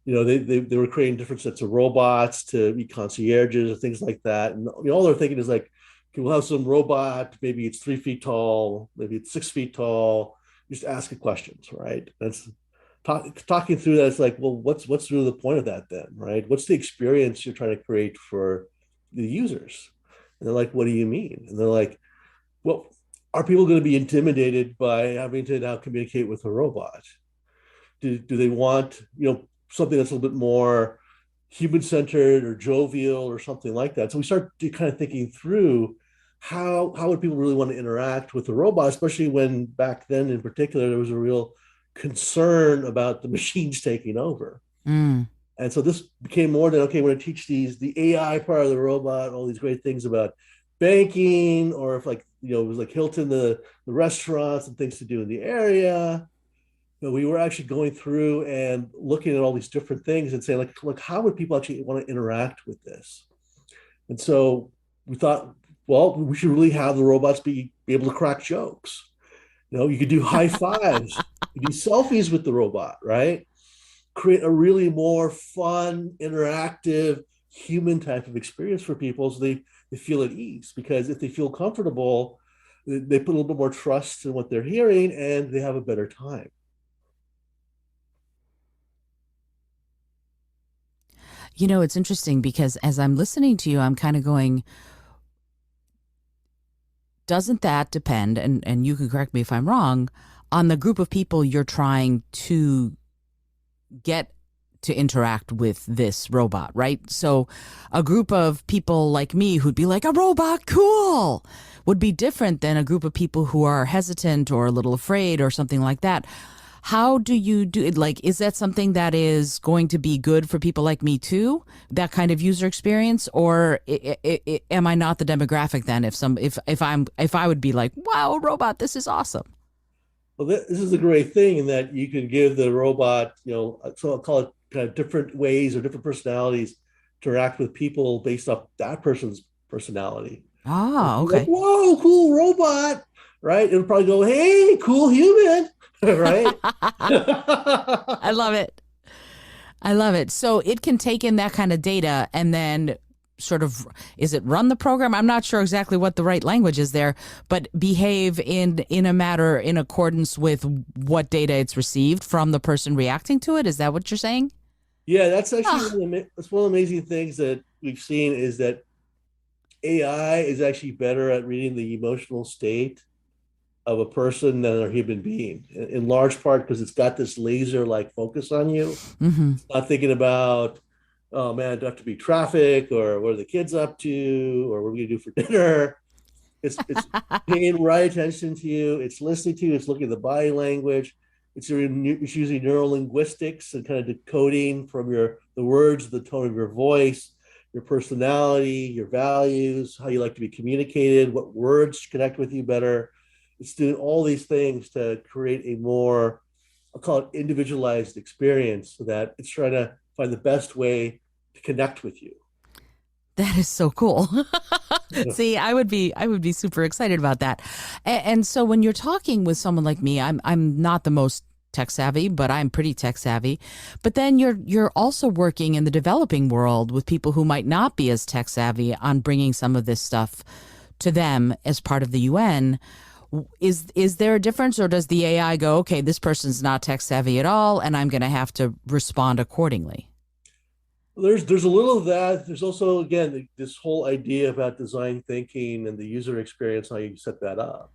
they were creating different sets of robots to be concierges and things like that. And all they're thinking is like, okay, we'll have some robot, maybe it's 3 feet tall, maybe it's 6 feet tall. Just ask it questions, right? That's talking through that. It's like, well, what's really the point of that then, right? What's the experience you're trying to create for the users? And they're like, what do you mean? And they're like, well, are people going to be intimidated by having to now communicate with a robot? Do they want, something that's a little bit more human centered or jovial or something like that? So we start to kind of thinking through how would people really want to interact with the robot, especially when back then in particular there was a real concern about the machines taking over. Mm. And so this became more than, okay, we're going to teach the AI part of the robot, all these great things about banking, or if like, it was like Hilton, the restaurants and things to do in the area. We were actually going through and looking at all these different things and saying, like, look, how would people actually want to interact with this? And so we thought, well, we should really have the robots be able to crack jokes. You could do high fives, you could do selfies with the robot, right? Create a really more fun, interactive, human type of experience for people so they feel at ease. Because if they feel comfortable, they put a little bit more trust in what they're hearing and they have a better time. It's interesting because as I'm listening to you, I'm kind of going, doesn't that depend, and you can correct me if I'm wrong, on the group of people you're trying to get to interact with this robot, right? So a group of people like me who'd be like, a robot, cool, would be different than a group of people who are hesitant or a little afraid or something like that. How do you do it? Like, is that something that is going to be good for people like me too? That kind of user experience, or am I not the demographic then? If I would be like, wow, robot, this is awesome. Well, this is a great thing in that you can give the robot, so I'll call it kind of different ways or different personalities to interact with people based off that person's personality. Ah, Like, okay. whoa, cool robot, right? It'll probably go, hey, cool human, right? I love it. I love it. So it can take in that kind of data and then sort of, is it run the program? I'm not sure exactly what the right language is there, but behave in a matter in accordance with what data it's received from the person reacting to it. Is that what you're saying? Yeah, that's actually Ah, that's one of the amazing things that we've seen is that AI is actually better at reading the emotional state of a person than a human being, in large part because it's got this laser like focus on you. mm-hmm. It's not thinking about, oh man, do I have to be traffic or what are the kids up to or what are we gonna do for dinner? It's paying right attention to you. It's listening to you. It's looking at the body language. It's using neural linguistics and kind of decoding from the words, the tone of your voice, your personality, your values, how you like to be communicated, what words connect with you better. It's doing all these things to create a more, I'll call it individualized experience so that it's trying to find the best way to connect with you. That is so cool. See, I would be super excited about that. And so when you're talking with someone like me, I'm not the most tech savvy, but I'm pretty tech savvy. But then you're also working in the developing world with people who might not be as tech savvy on bringing some of this stuff to them as part of the UN. Is there a difference, or does the AI go, okay, this person's not tech savvy at all, and I'm going to have to respond accordingly? There's a little of that. There's also again this whole idea about design thinking and the user experience, how you set that up.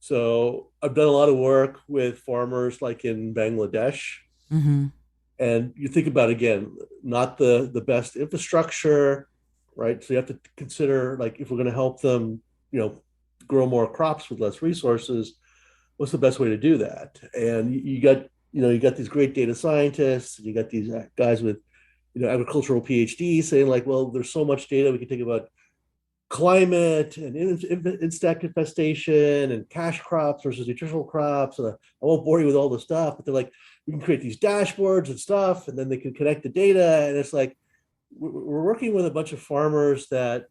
So I've done a lot of work with farmers like in Bangladesh. Mm-hmm. And you think about, again, not the best infrastructure, right? So you have to consider, like, if we're going to help them, you know, grow more crops with less resources, what's the best way to do that? And you got, you got these great data scientists, you got these guys with, agricultural PhDs saying, like, well, there's so much data we can think about climate and insect infestation and cash crops versus nutritional crops. And I won't bore you with all the stuff, but they're like, we can create these dashboards and stuff, and then they can connect the data. And it's like, we're working with a bunch of farmers that,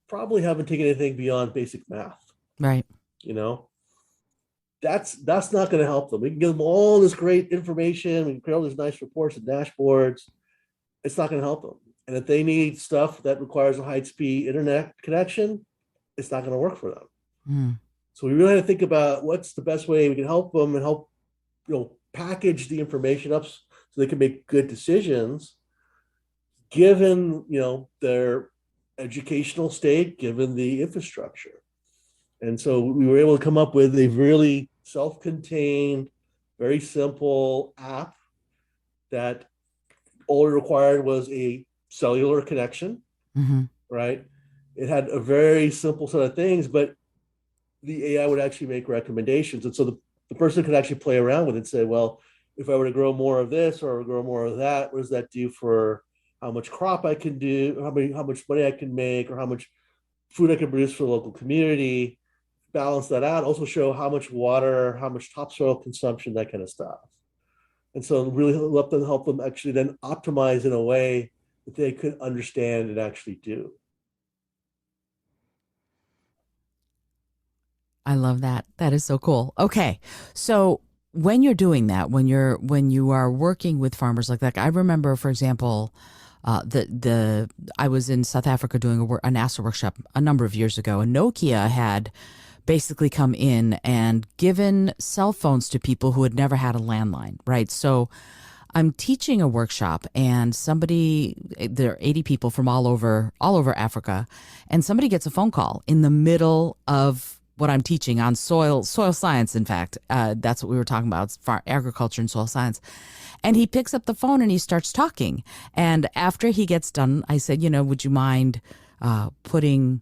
probably haven't taken anything beyond basic math, Right. you know, that's not going to help them. We can give them all this great information. We can create all these nice reports and dashboards. It's not going to help them. And if they need stuff that requires a high speed internet connection, it's not going to work for them. Mm. So we really have to think about what's the best way we can help them and help, package the information up so they can make good decisions given, their educational state, given the infrastructure. And so we were able to come up with a really self-contained, very simple app that all it required was a cellular connection, Mm-hmm. right? It had a very simple set of things, but the AI would actually make recommendations. And so the person could actually play around with it and say, well, if I were to grow more of this or grow more of that, what does that do for how much crop I can do, how much money I can make, or how much food I can produce for the local community, balance that out, also show how much water, how much topsoil consumption, that kind of stuff. And so really help them actually then optimize in a way that they could understand and actually do. I love that. That is so cool. Okay. So when you're doing that, when you are working with farmers like that, I remember, for example, the I was in South Africa doing a NASA workshop a number of years ago, and Nokia had basically come in and given cell phones to people who had never had a landline, right? So I'm teaching a workshop, and there are 80 people from all over Africa, and somebody gets a phone call in the middle of what I'm teaching on soil science. In fact, that's what we were talking about. It's agriculture and soil science. And he picks up the phone and he starts talking. And after he gets done, I said, would you mind putting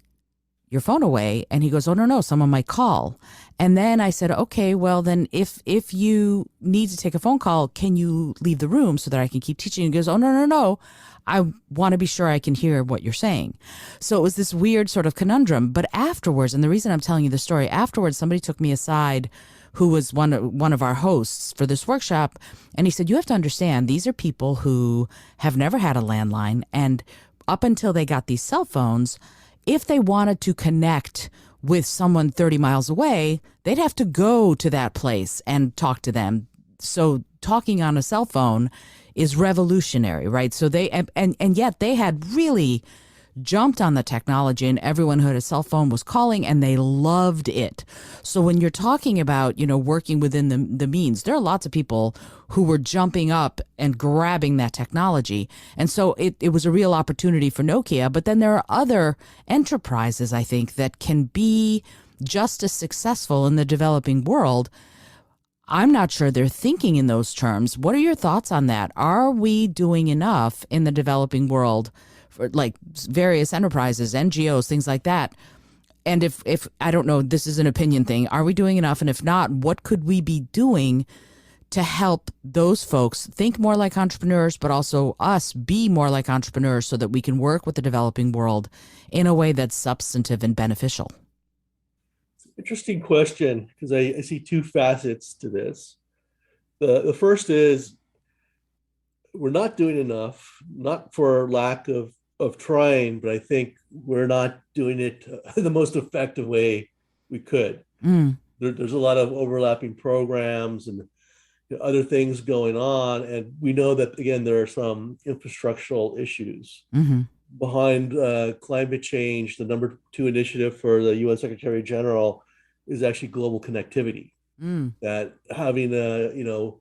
your phone away? And he goes, oh, no, someone might call. And then I said, okay, well, then if you need to take a phone call, can you leave the room so that I can keep teaching? He goes, oh, no. I want to be sure I can hear what you're saying. So it was this weird sort of conundrum. But afterwards, and the reason I'm telling you the story, afterwards, somebody took me aside who was one of our hosts for this workshop. And he said, you have to understand, these are people who have never had a landline. And up until they got these cell phones, if they wanted to connect with someone 30 miles away, they'd have to go to that place and talk to them. So talking on a cell phone is revolutionary, right? So and yet they had really jumped on the technology, and everyone who had a cell phone was calling and they loved it. So when you're talking about, working within the means, there are lots of people who were jumping up and grabbing that technology. And so it was a real opportunity for Nokia. But then there are other enterprises, I think, that can be just as successful in the developing world. I'm not sure they're thinking in those terms. What are your thoughts on that? Are we doing enough in the developing world for like various enterprises, NGOs, things like that? And if I don't know, this is an opinion thing. Are we doing enough? And if not, what could we be doing to help those folks think more like entrepreneurs, but also us be more like entrepreneurs so that we can work with the developing world in a way that's substantive and beneficial? Interesting question, because I see two facets to this. The first is we're not doing enough, not for lack of trying, but I think we're not doing it the most effective way we could. Mm, There's a lot of overlapping programs and other things going on, and we know that, again, there are some infrastructural issues mm-hmm, behind climate change. The number two initiative for the UN Secretary General is actually global connectivity. mm, That having a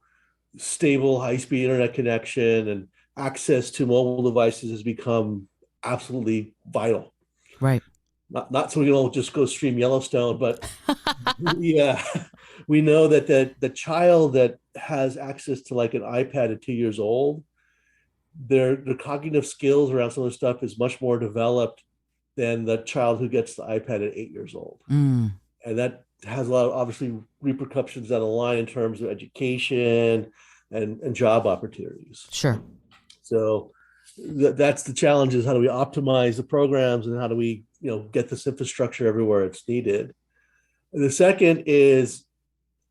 stable high speed internet connection and access to mobile devices has become absolutely vital. right. not so we don't just go stream Yellowstone, but yeah, we know that the child that has access to like an iPad at 2 years old, their cognitive skills around some of the stuff is much more developed than the child who gets the iPad at 8 years old. Mm, And that has a lot of obviously repercussions down the line in terms of education and job opportunities. sure. So that's the challenge, is how do we optimize the programs and how do we, get this infrastructure everywhere it's needed. And the second is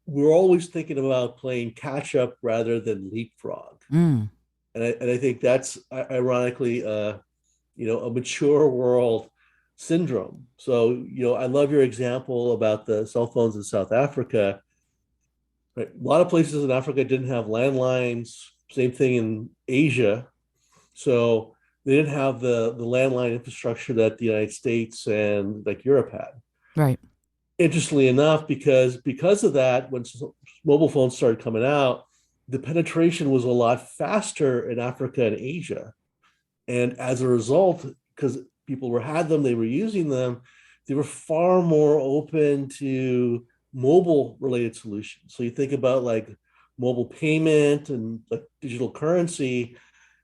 we're always thinking about playing catch up rather than leapfrog. Mm, And I think that's ironically, a mature world syndrome. So, I love your example about the cell phones in South Africa. Right? A lot of places in Africa didn't have landlines. Same thing in Asia. So they didn't have the landline infrastructure that the United States and like Europe had. right. Interestingly enough, because of that, when mobile phones started coming out, the penetration was a lot faster in Africa and Asia. And as a result, because people had them, they were using them, they were far more open to mobile related solutions. So you think about like mobile payment and like digital currency,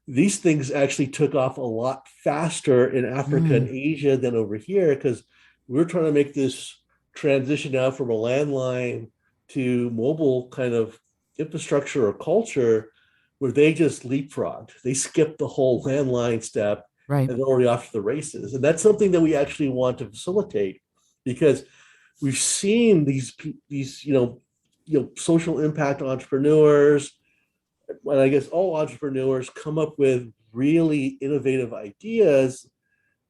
these things actually took off a lot faster in Africa and Asia than over here, because we're trying to make this transition out from a landline to mobile kind of infrastructure or culture, where they just leapfrogged. They skipped the whole landline step, Right. and they're already off to the races. And that's something that we actually want to facilitate, because we've seen these social impact entrepreneurs, and I guess all entrepreneurs, come up with really innovative ideas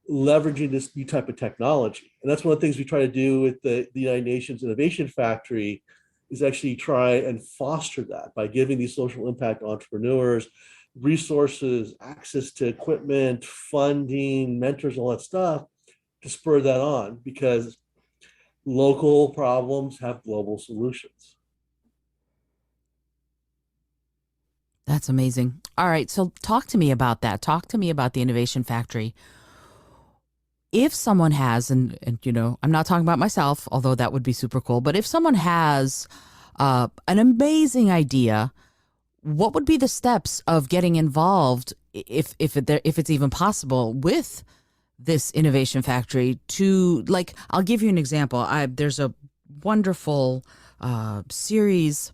leveraging this new type of technology. And that's one of the things we try to do with the United Nations Innovation Factory, is actually try and foster that by giving these social impact entrepreneurs resources, access to equipment, funding, mentors, all that stuff, to spur that on, because local problems have global solutions. That's amazing. All right. So talk to me about that. Talk to me about the Innovation Factory. If someone has, and I'm not talking about myself, although that would be super cool, but if someone has an amazing idea, what would be the steps of getting involved, if it's even possible, with this Innovation Factory? To, like, I'll give you an example. There's a wonderful series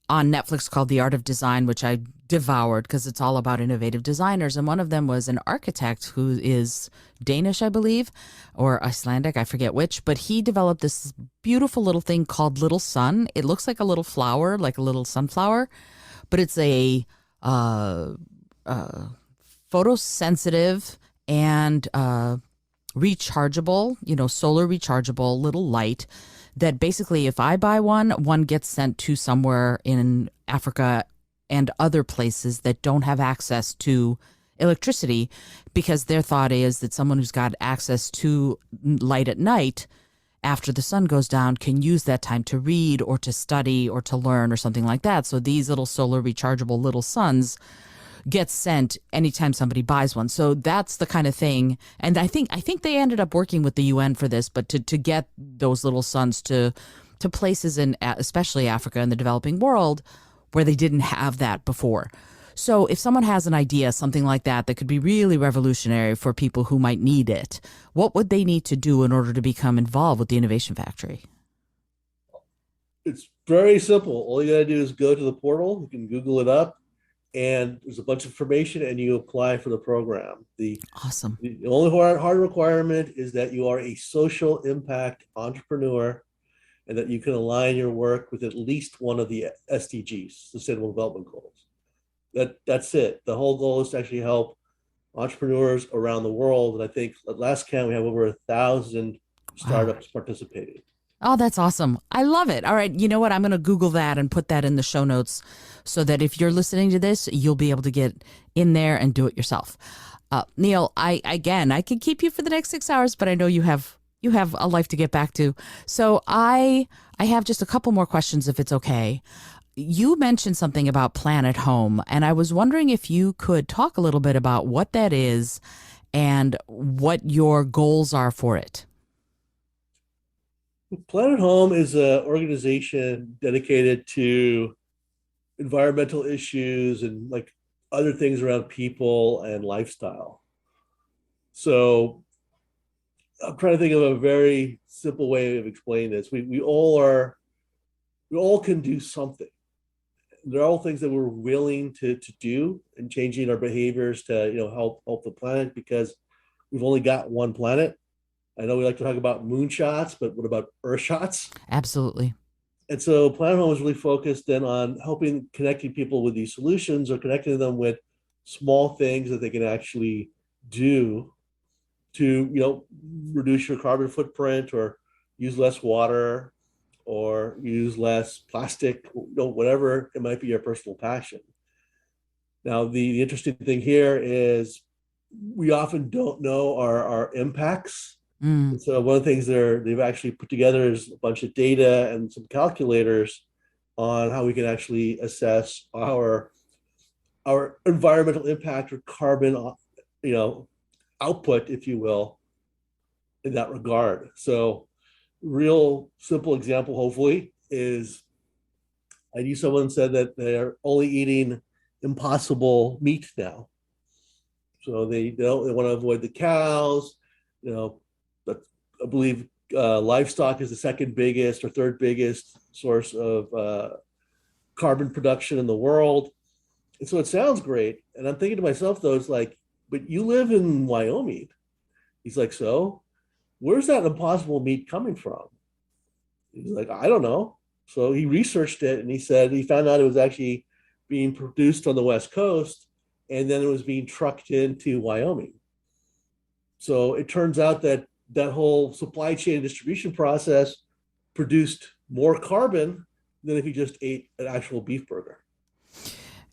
on Netflix called The Art of Design, which I devoured because it's all about innovative designers. And one of them was an architect who is Danish, I believe, or Icelandic, I forget which, but he developed this beautiful little thing called Little Sun. It looks like a little flower, like a little sunflower, but it's a photosensitive and rechargeable, solar rechargeable little light that basically, if I buy one gets sent to somewhere in Africa and other places that don't have access to electricity, because their thought is that someone who's got access to light at night after the sun goes down can use that time to read or to study or to learn or something like that. So these little solar rechargeable little suns gets sent anytime somebody buys one. So that's the kind of thing. And I think they ended up working with the UN for this, but to get those little suns to places in especially Africa and the developing world where they didn't have that before. So if someone has an idea, something like that could be really revolutionary for people who might need it, what would they need to do in order to become involved with the Innovation Factory? It's very simple. All you got to do is go to the portal. You can Google it up, and there's a bunch of information, and you apply for the program. Awesome. The only hard requirement is that you are a social impact entrepreneur, and that you can align your work with at least one of the SDGs, Sustainable Development Goals. That's it. The whole goal is to actually help entrepreneurs around the world. And I think at last count, we have over 1,000 startups participating. Oh, that's awesome. I love it. All right. You know what? I'm going to Google that and put that in the show notes so that if you're listening to this, you'll be able to get in there and do it yourself. Neil, I could keep you for the next 6 hours, but I know you have a life to get back to. So I have just a couple more questions, if it's okay. You mentioned something about Planet Home, and I was wondering if you could talk a little bit about what that is and what your goals are for it. Planet Home is an organization dedicated to environmental issues and like other things around people and lifestyle. So I'm trying to think of a very simple way of explaining this. We all can do something. They're all things that we're willing to do and changing our behaviors to help the planet because we've only got one planet. I know we like to talk about moonshots, but what about earth shots? Absolutely. And so Planet Home is really focused then on helping connecting people with these solutions or connecting them with small things that they can actually do to reduce your carbon footprint or use less water or use less plastic, whatever it might be your personal passion. Now, the interesting thing here is we often don't know our impacts. Mm. And so one of the things they've actually put together is a bunch of data and some calculators on how we can actually assess our environmental impact or carbon, output, if you will, in that regard. So real simple example, hopefully, is I knew someone said that they're only eating impossible meat now. So they want to avoid the cows, but I believe livestock is the second biggest or third biggest source of carbon production in the world. And so it sounds great. And I'm thinking to myself, though, it's like, but you live in Wyoming. He's like, so where's that impossible meat coming from? He's like, I don't know. So he researched it and he said he found out it was actually being produced on the West Coast and then it was being trucked into Wyoming. So it turns out that that whole supply chain distribution process produced more carbon than if you just ate an actual beef burger.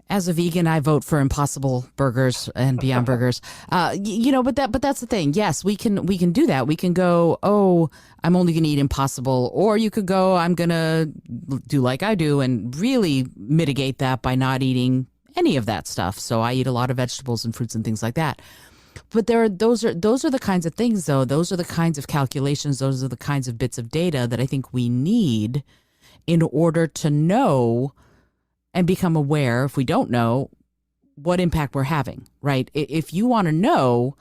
As a vegan, I vote for Impossible Burgers and Beyond Burgers. But that's the thing. Yes, we can do that. We can go, oh, I'm only going to eat Impossible, or you could go, I'm going to do like I do and really mitigate that by not eating any of that stuff. So I eat a lot of vegetables and fruits and things like that. But those are the kinds of things, though. Those are the kinds of calculations. Those are the kinds of bits of data that I think we need in order to know and become aware, if we don't know, what impact we're having, right? If you want to know,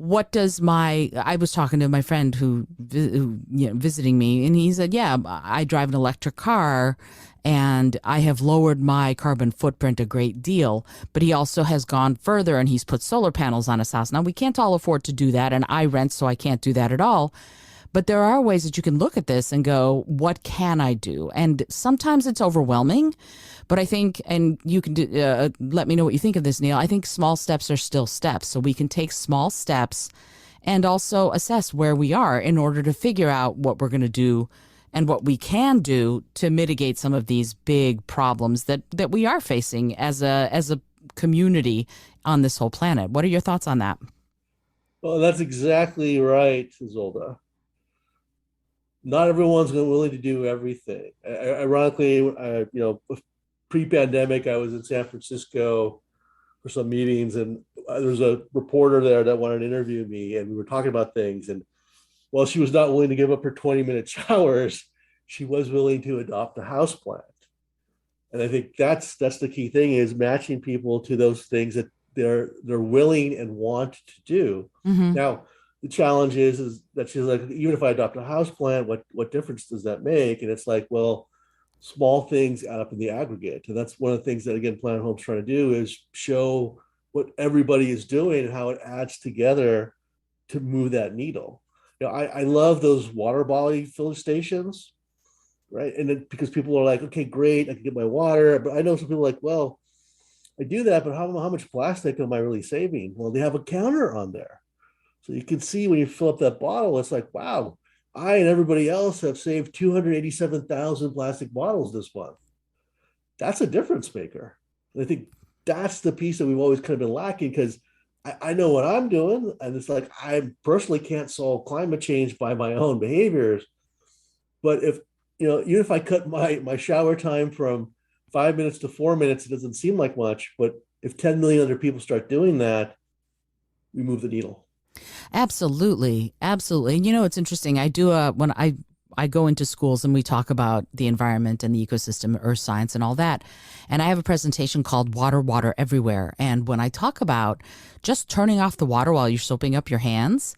I was talking to my friend who visiting me, and he said, yeah, I drive an electric car and I have lowered my carbon footprint a great deal, but he also has gone further and he's put solar panels on his house. Now, we can't all afford to do that, and I rent, so I can't do that at all. But there are ways that you can look at this and go, what can I do? And sometimes it's overwhelming, but I think, and you can let me know what you think of this, Neil. I think small steps are still steps. So we can take small steps and also assess where we are in order to figure out what we're going to do and what we can do to mitigate some of these big problems that we are facing as a community on this whole planet. What are your thoughts on that? Well, that's exactly right, Izolda. Not everyone's willing to do everything. Ironically, pre-pandemic, I was in San Francisco for some meetings, and there was a reporter there that wanted to interview me, and we were talking about things. And while she was not willing to give up her 20-minute showers, she was willing to adopt a house plant. And I think that's the key thing, is matching people to those things that they're willing and want to do. Mm-hmm. Now, the challenge is that she's like, even if I adopt a house plant, what difference does that make? And it's like, well, small things add up in the aggregate. And that's one of the things that, again, Planet Home's trying to do, is show what everybody is doing and how it adds together to move that needle. I love those water bottle filling stations, right? And then, because people are like, okay, great, I can get my water. But I know some people are like, well, I do that, but how much plastic am I really saving? Well, they have a counter on there. So you can see when you fill up that bottle, it's like, wow, I and everybody else have saved 287,000 plastic bottles this month. That's a difference maker. And I think that's the piece that we've always kind of been lacking, because I know what I'm doing. And it's like, I personally can't solve climate change by my own behaviors. But if, even if I cut my shower time from 5 minutes to 4 minutes, it doesn't seem like much. But if 10 million other people start doing that, we move the needle. Absolutely. Absolutely. And it's interesting. When I go into schools and we talk about the environment and the ecosystem, earth science and all that. And I have a presentation called Water, Water Everywhere. And when I talk about just turning off the water while you're soaping up your hands,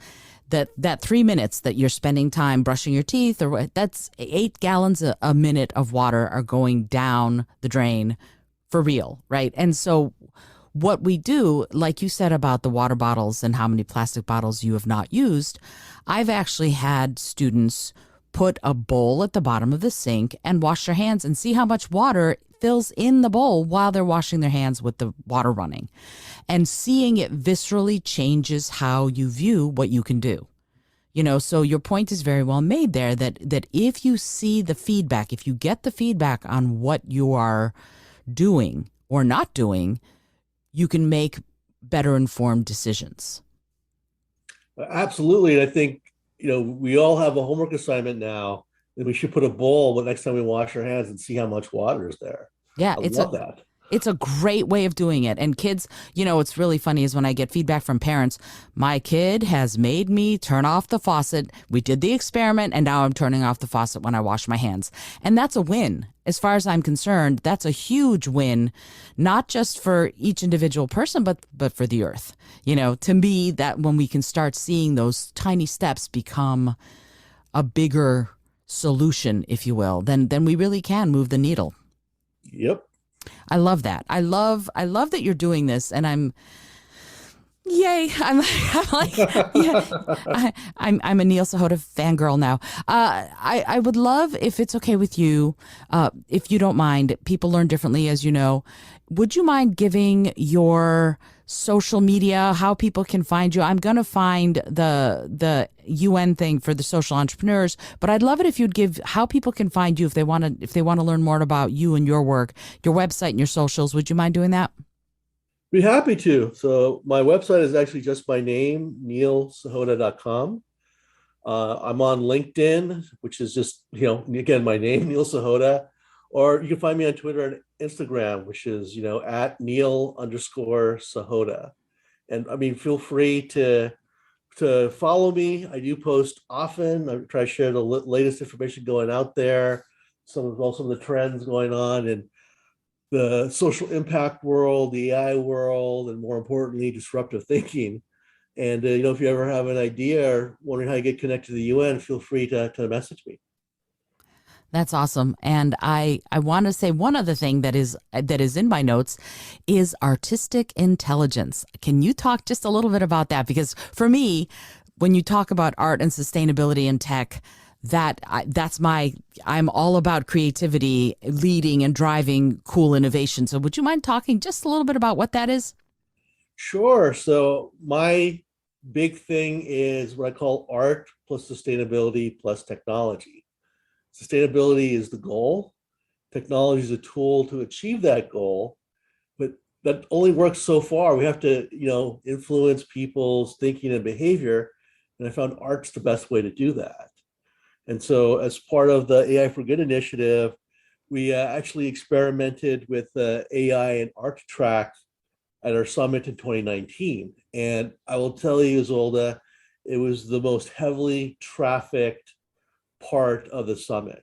that 3 minutes that you're spending time brushing your teeth, or that's 8 gallons a minute of water are going down the drain for real, right? And so what we do, like you said about the water bottles and how many plastic bottles you have not used, I've actually had students put a bowl at the bottom of the sink and wash their hands and see how much water fills in the bowl while they're washing their hands with the water running. And seeing it viscerally changes how you view what you can do. So your point is very well made there, that if you see the feedback, if you get the feedback on what you are doing or not doing, you can make better informed decisions. Absolutely. And I think, we all have a homework assignment now, and we should put a bowl the next time we wash our hands and see how much water is there. Yeah, I love that. It's a great way of doing it. And kids, what's really funny is when I get feedback from parents, my kid has made me turn off the faucet. We did the experiment and now I'm turning off the faucet when I wash my hands. And that's a win. As far as I'm concerned, that's a huge win, not just for each individual person, but for the earth. To me, that when we can start seeing those tiny steps become a bigger solution, if you will, then we really can move the needle. Yep. I love that. I love that you're doing this, and yay! I'm like, yeah. I'm a Neil Sahota fangirl now. I would love, if it's okay with you, if you don't mind. People learn differently, as you know. Would you mind giving your social media, how people can find you? I'm gonna find the UN thing for the social entrepreneurs, but I'd love it if you'd give how people can find you if they want to learn more about you and your work, your website and your socials. Would you mind doing that? Be happy to. So my website is actually just my name, neilsahota.com. I'm on LinkedIn, which is just, again, my name, Neil Sahota. Or you can find me on Twitter and Instagram, which is, at Neil_Sahota. And I mean, feel free to follow me. I do post often. I try to share the latest information going out there, some of the trends going on in the social impact world, the AI world, and more importantly, disruptive thinking. And, if you ever have an idea or wondering how you get connected to the UN, feel free to message me. That's awesome. And I want to say one other thing that is in my notes is artistic intelligence. Can you talk just a little bit about that? Because for me, when you talk about art and sustainability and tech, I'm all about creativity, leading and driving cool innovation. So would you mind talking just a little bit about what that is? Sure. So my big thing is what I call art plus sustainability plus technology. Sustainability is the goal. Technology is a tool to achieve that goal, but that only works so far. We have to, influence people's thinking and behavior. And I found art's the best way to do that. And so as part of the AI for Good initiative, we actually experimented with AI and art track at our summit in 2019. And I will tell you, Izolda, it was the most heavily trafficked part of the summit.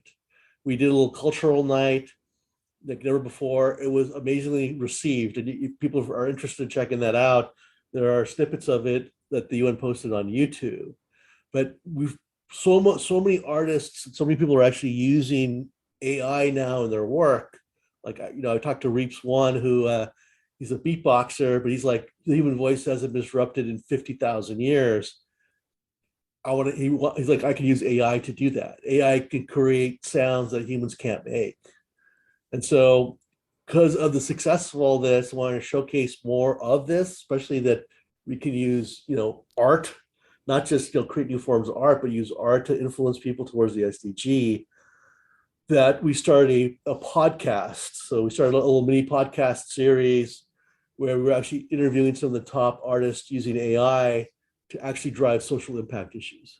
We did a little cultural night like never before. It was amazingly received, and if people are interested in checking that out, there are snippets of it that the UN posted on YouTube. But we've so many artists, so many people are actually using AI now in their work. Like, I talked to Reeps One, who he's a beatboxer, but he's like, the human voice hasn't been disrupted in 50,000 years. He's like, I can use AI to do that. AI can create sounds that humans can't make. And so because of the success of all this, I want to showcase more of this, especially that we can use, art, not just, create new forms of art, but use art to influence people towards the SDG, that we started a podcast. So we started a little mini podcast series where we're actually interviewing some of the top artists using AI to actually drive social impact issues.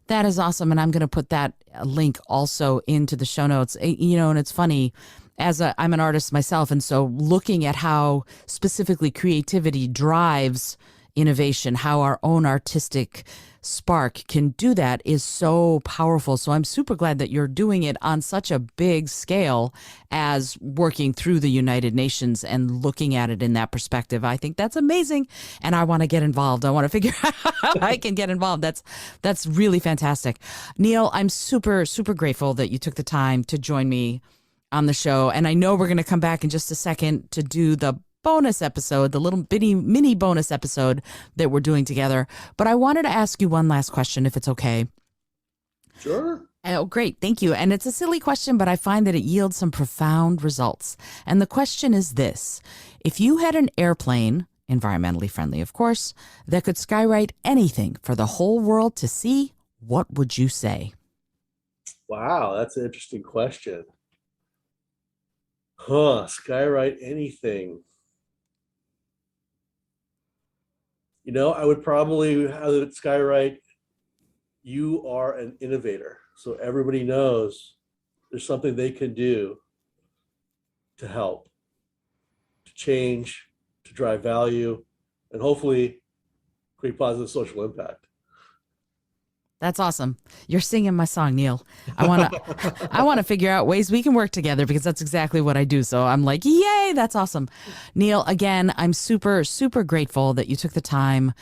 That is awesome. And I'm going to put that link also into the show notes. And it's funny, I'm an artist myself. And so looking at how specifically creativity drives innovation, how our own artistic spark can do that is so powerful. So I'm super glad that you're doing it on such a big scale as working through the United Nations and looking at it in that perspective. I think that's amazing. And I want to get involved. I want to figure out how I can get involved. That's really fantastic. Neil, I'm super, super grateful that you took the time to join me on the show. And I know we're going to come back in just a second to do the bonus episode, the little bitty mini bonus episode that we're doing together. But I wanted to ask you one last question, if it's okay. Sure. Oh, great. Thank you. And it's a silly question, but I find that it yields some profound results. And the question is this: if you had an airplane, environmentally friendly, of course, that could skywrite anything for the whole world to see, what would you say? Wow, that's an interesting question. Skywrite anything. I would probably have it skywrite, you are an innovator. So everybody knows there's something they can do to help, to change, to drive value, and hopefully create positive social impact. That's awesome. You're singing my song, Neil. I want to figure out ways we can work together, because that's exactly what I do. So I'm like, yay, that's awesome. Neil, again, I'm super, super grateful that you took the time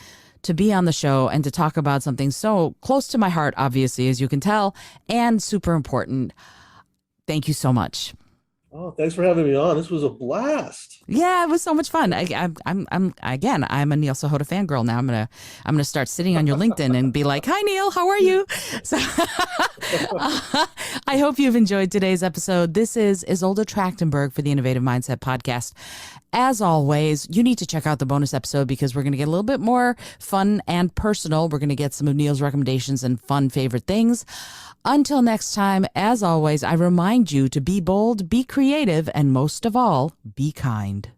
to be on the show and to talk about something so close to my heart, obviously, as you can tell, and super important. Thank you so much. Oh, thanks for having me on. This was a blast. Yeah, it was so much fun. I'm a Neil Sahota fangirl now. I'm gonna start sitting on your LinkedIn and be like, "Hi, Neil, how are you?" So, I hope you've enjoyed today's episode. This is Izolda Trachtenberg for the Innovative Mindset Podcast. As always, you need to check out the bonus episode, because we're going to get a little bit more fun and personal. We're going to get some of Neil's recommendations and fun favorite things. Until next time, as always, I remind you to be bold, be creative, and most of all, be kind.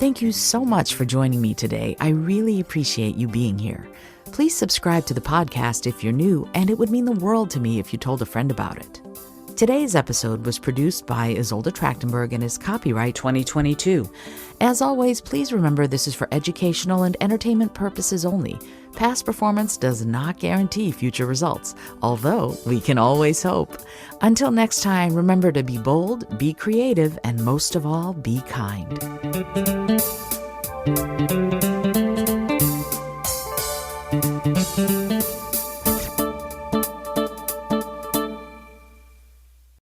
Thank you so much for joining me today. I really appreciate you being here. Please subscribe to the podcast if you're new, and it would mean the world to me if you told a friend about it. Today's episode was produced by Izolda Trachtenberg and is copyright 2022. As always, please remember this is for educational and entertainment purposes only. Past performance does not guarantee future results, although we can always hope. Until next time, remember to be bold, be creative, and most of all, be kind.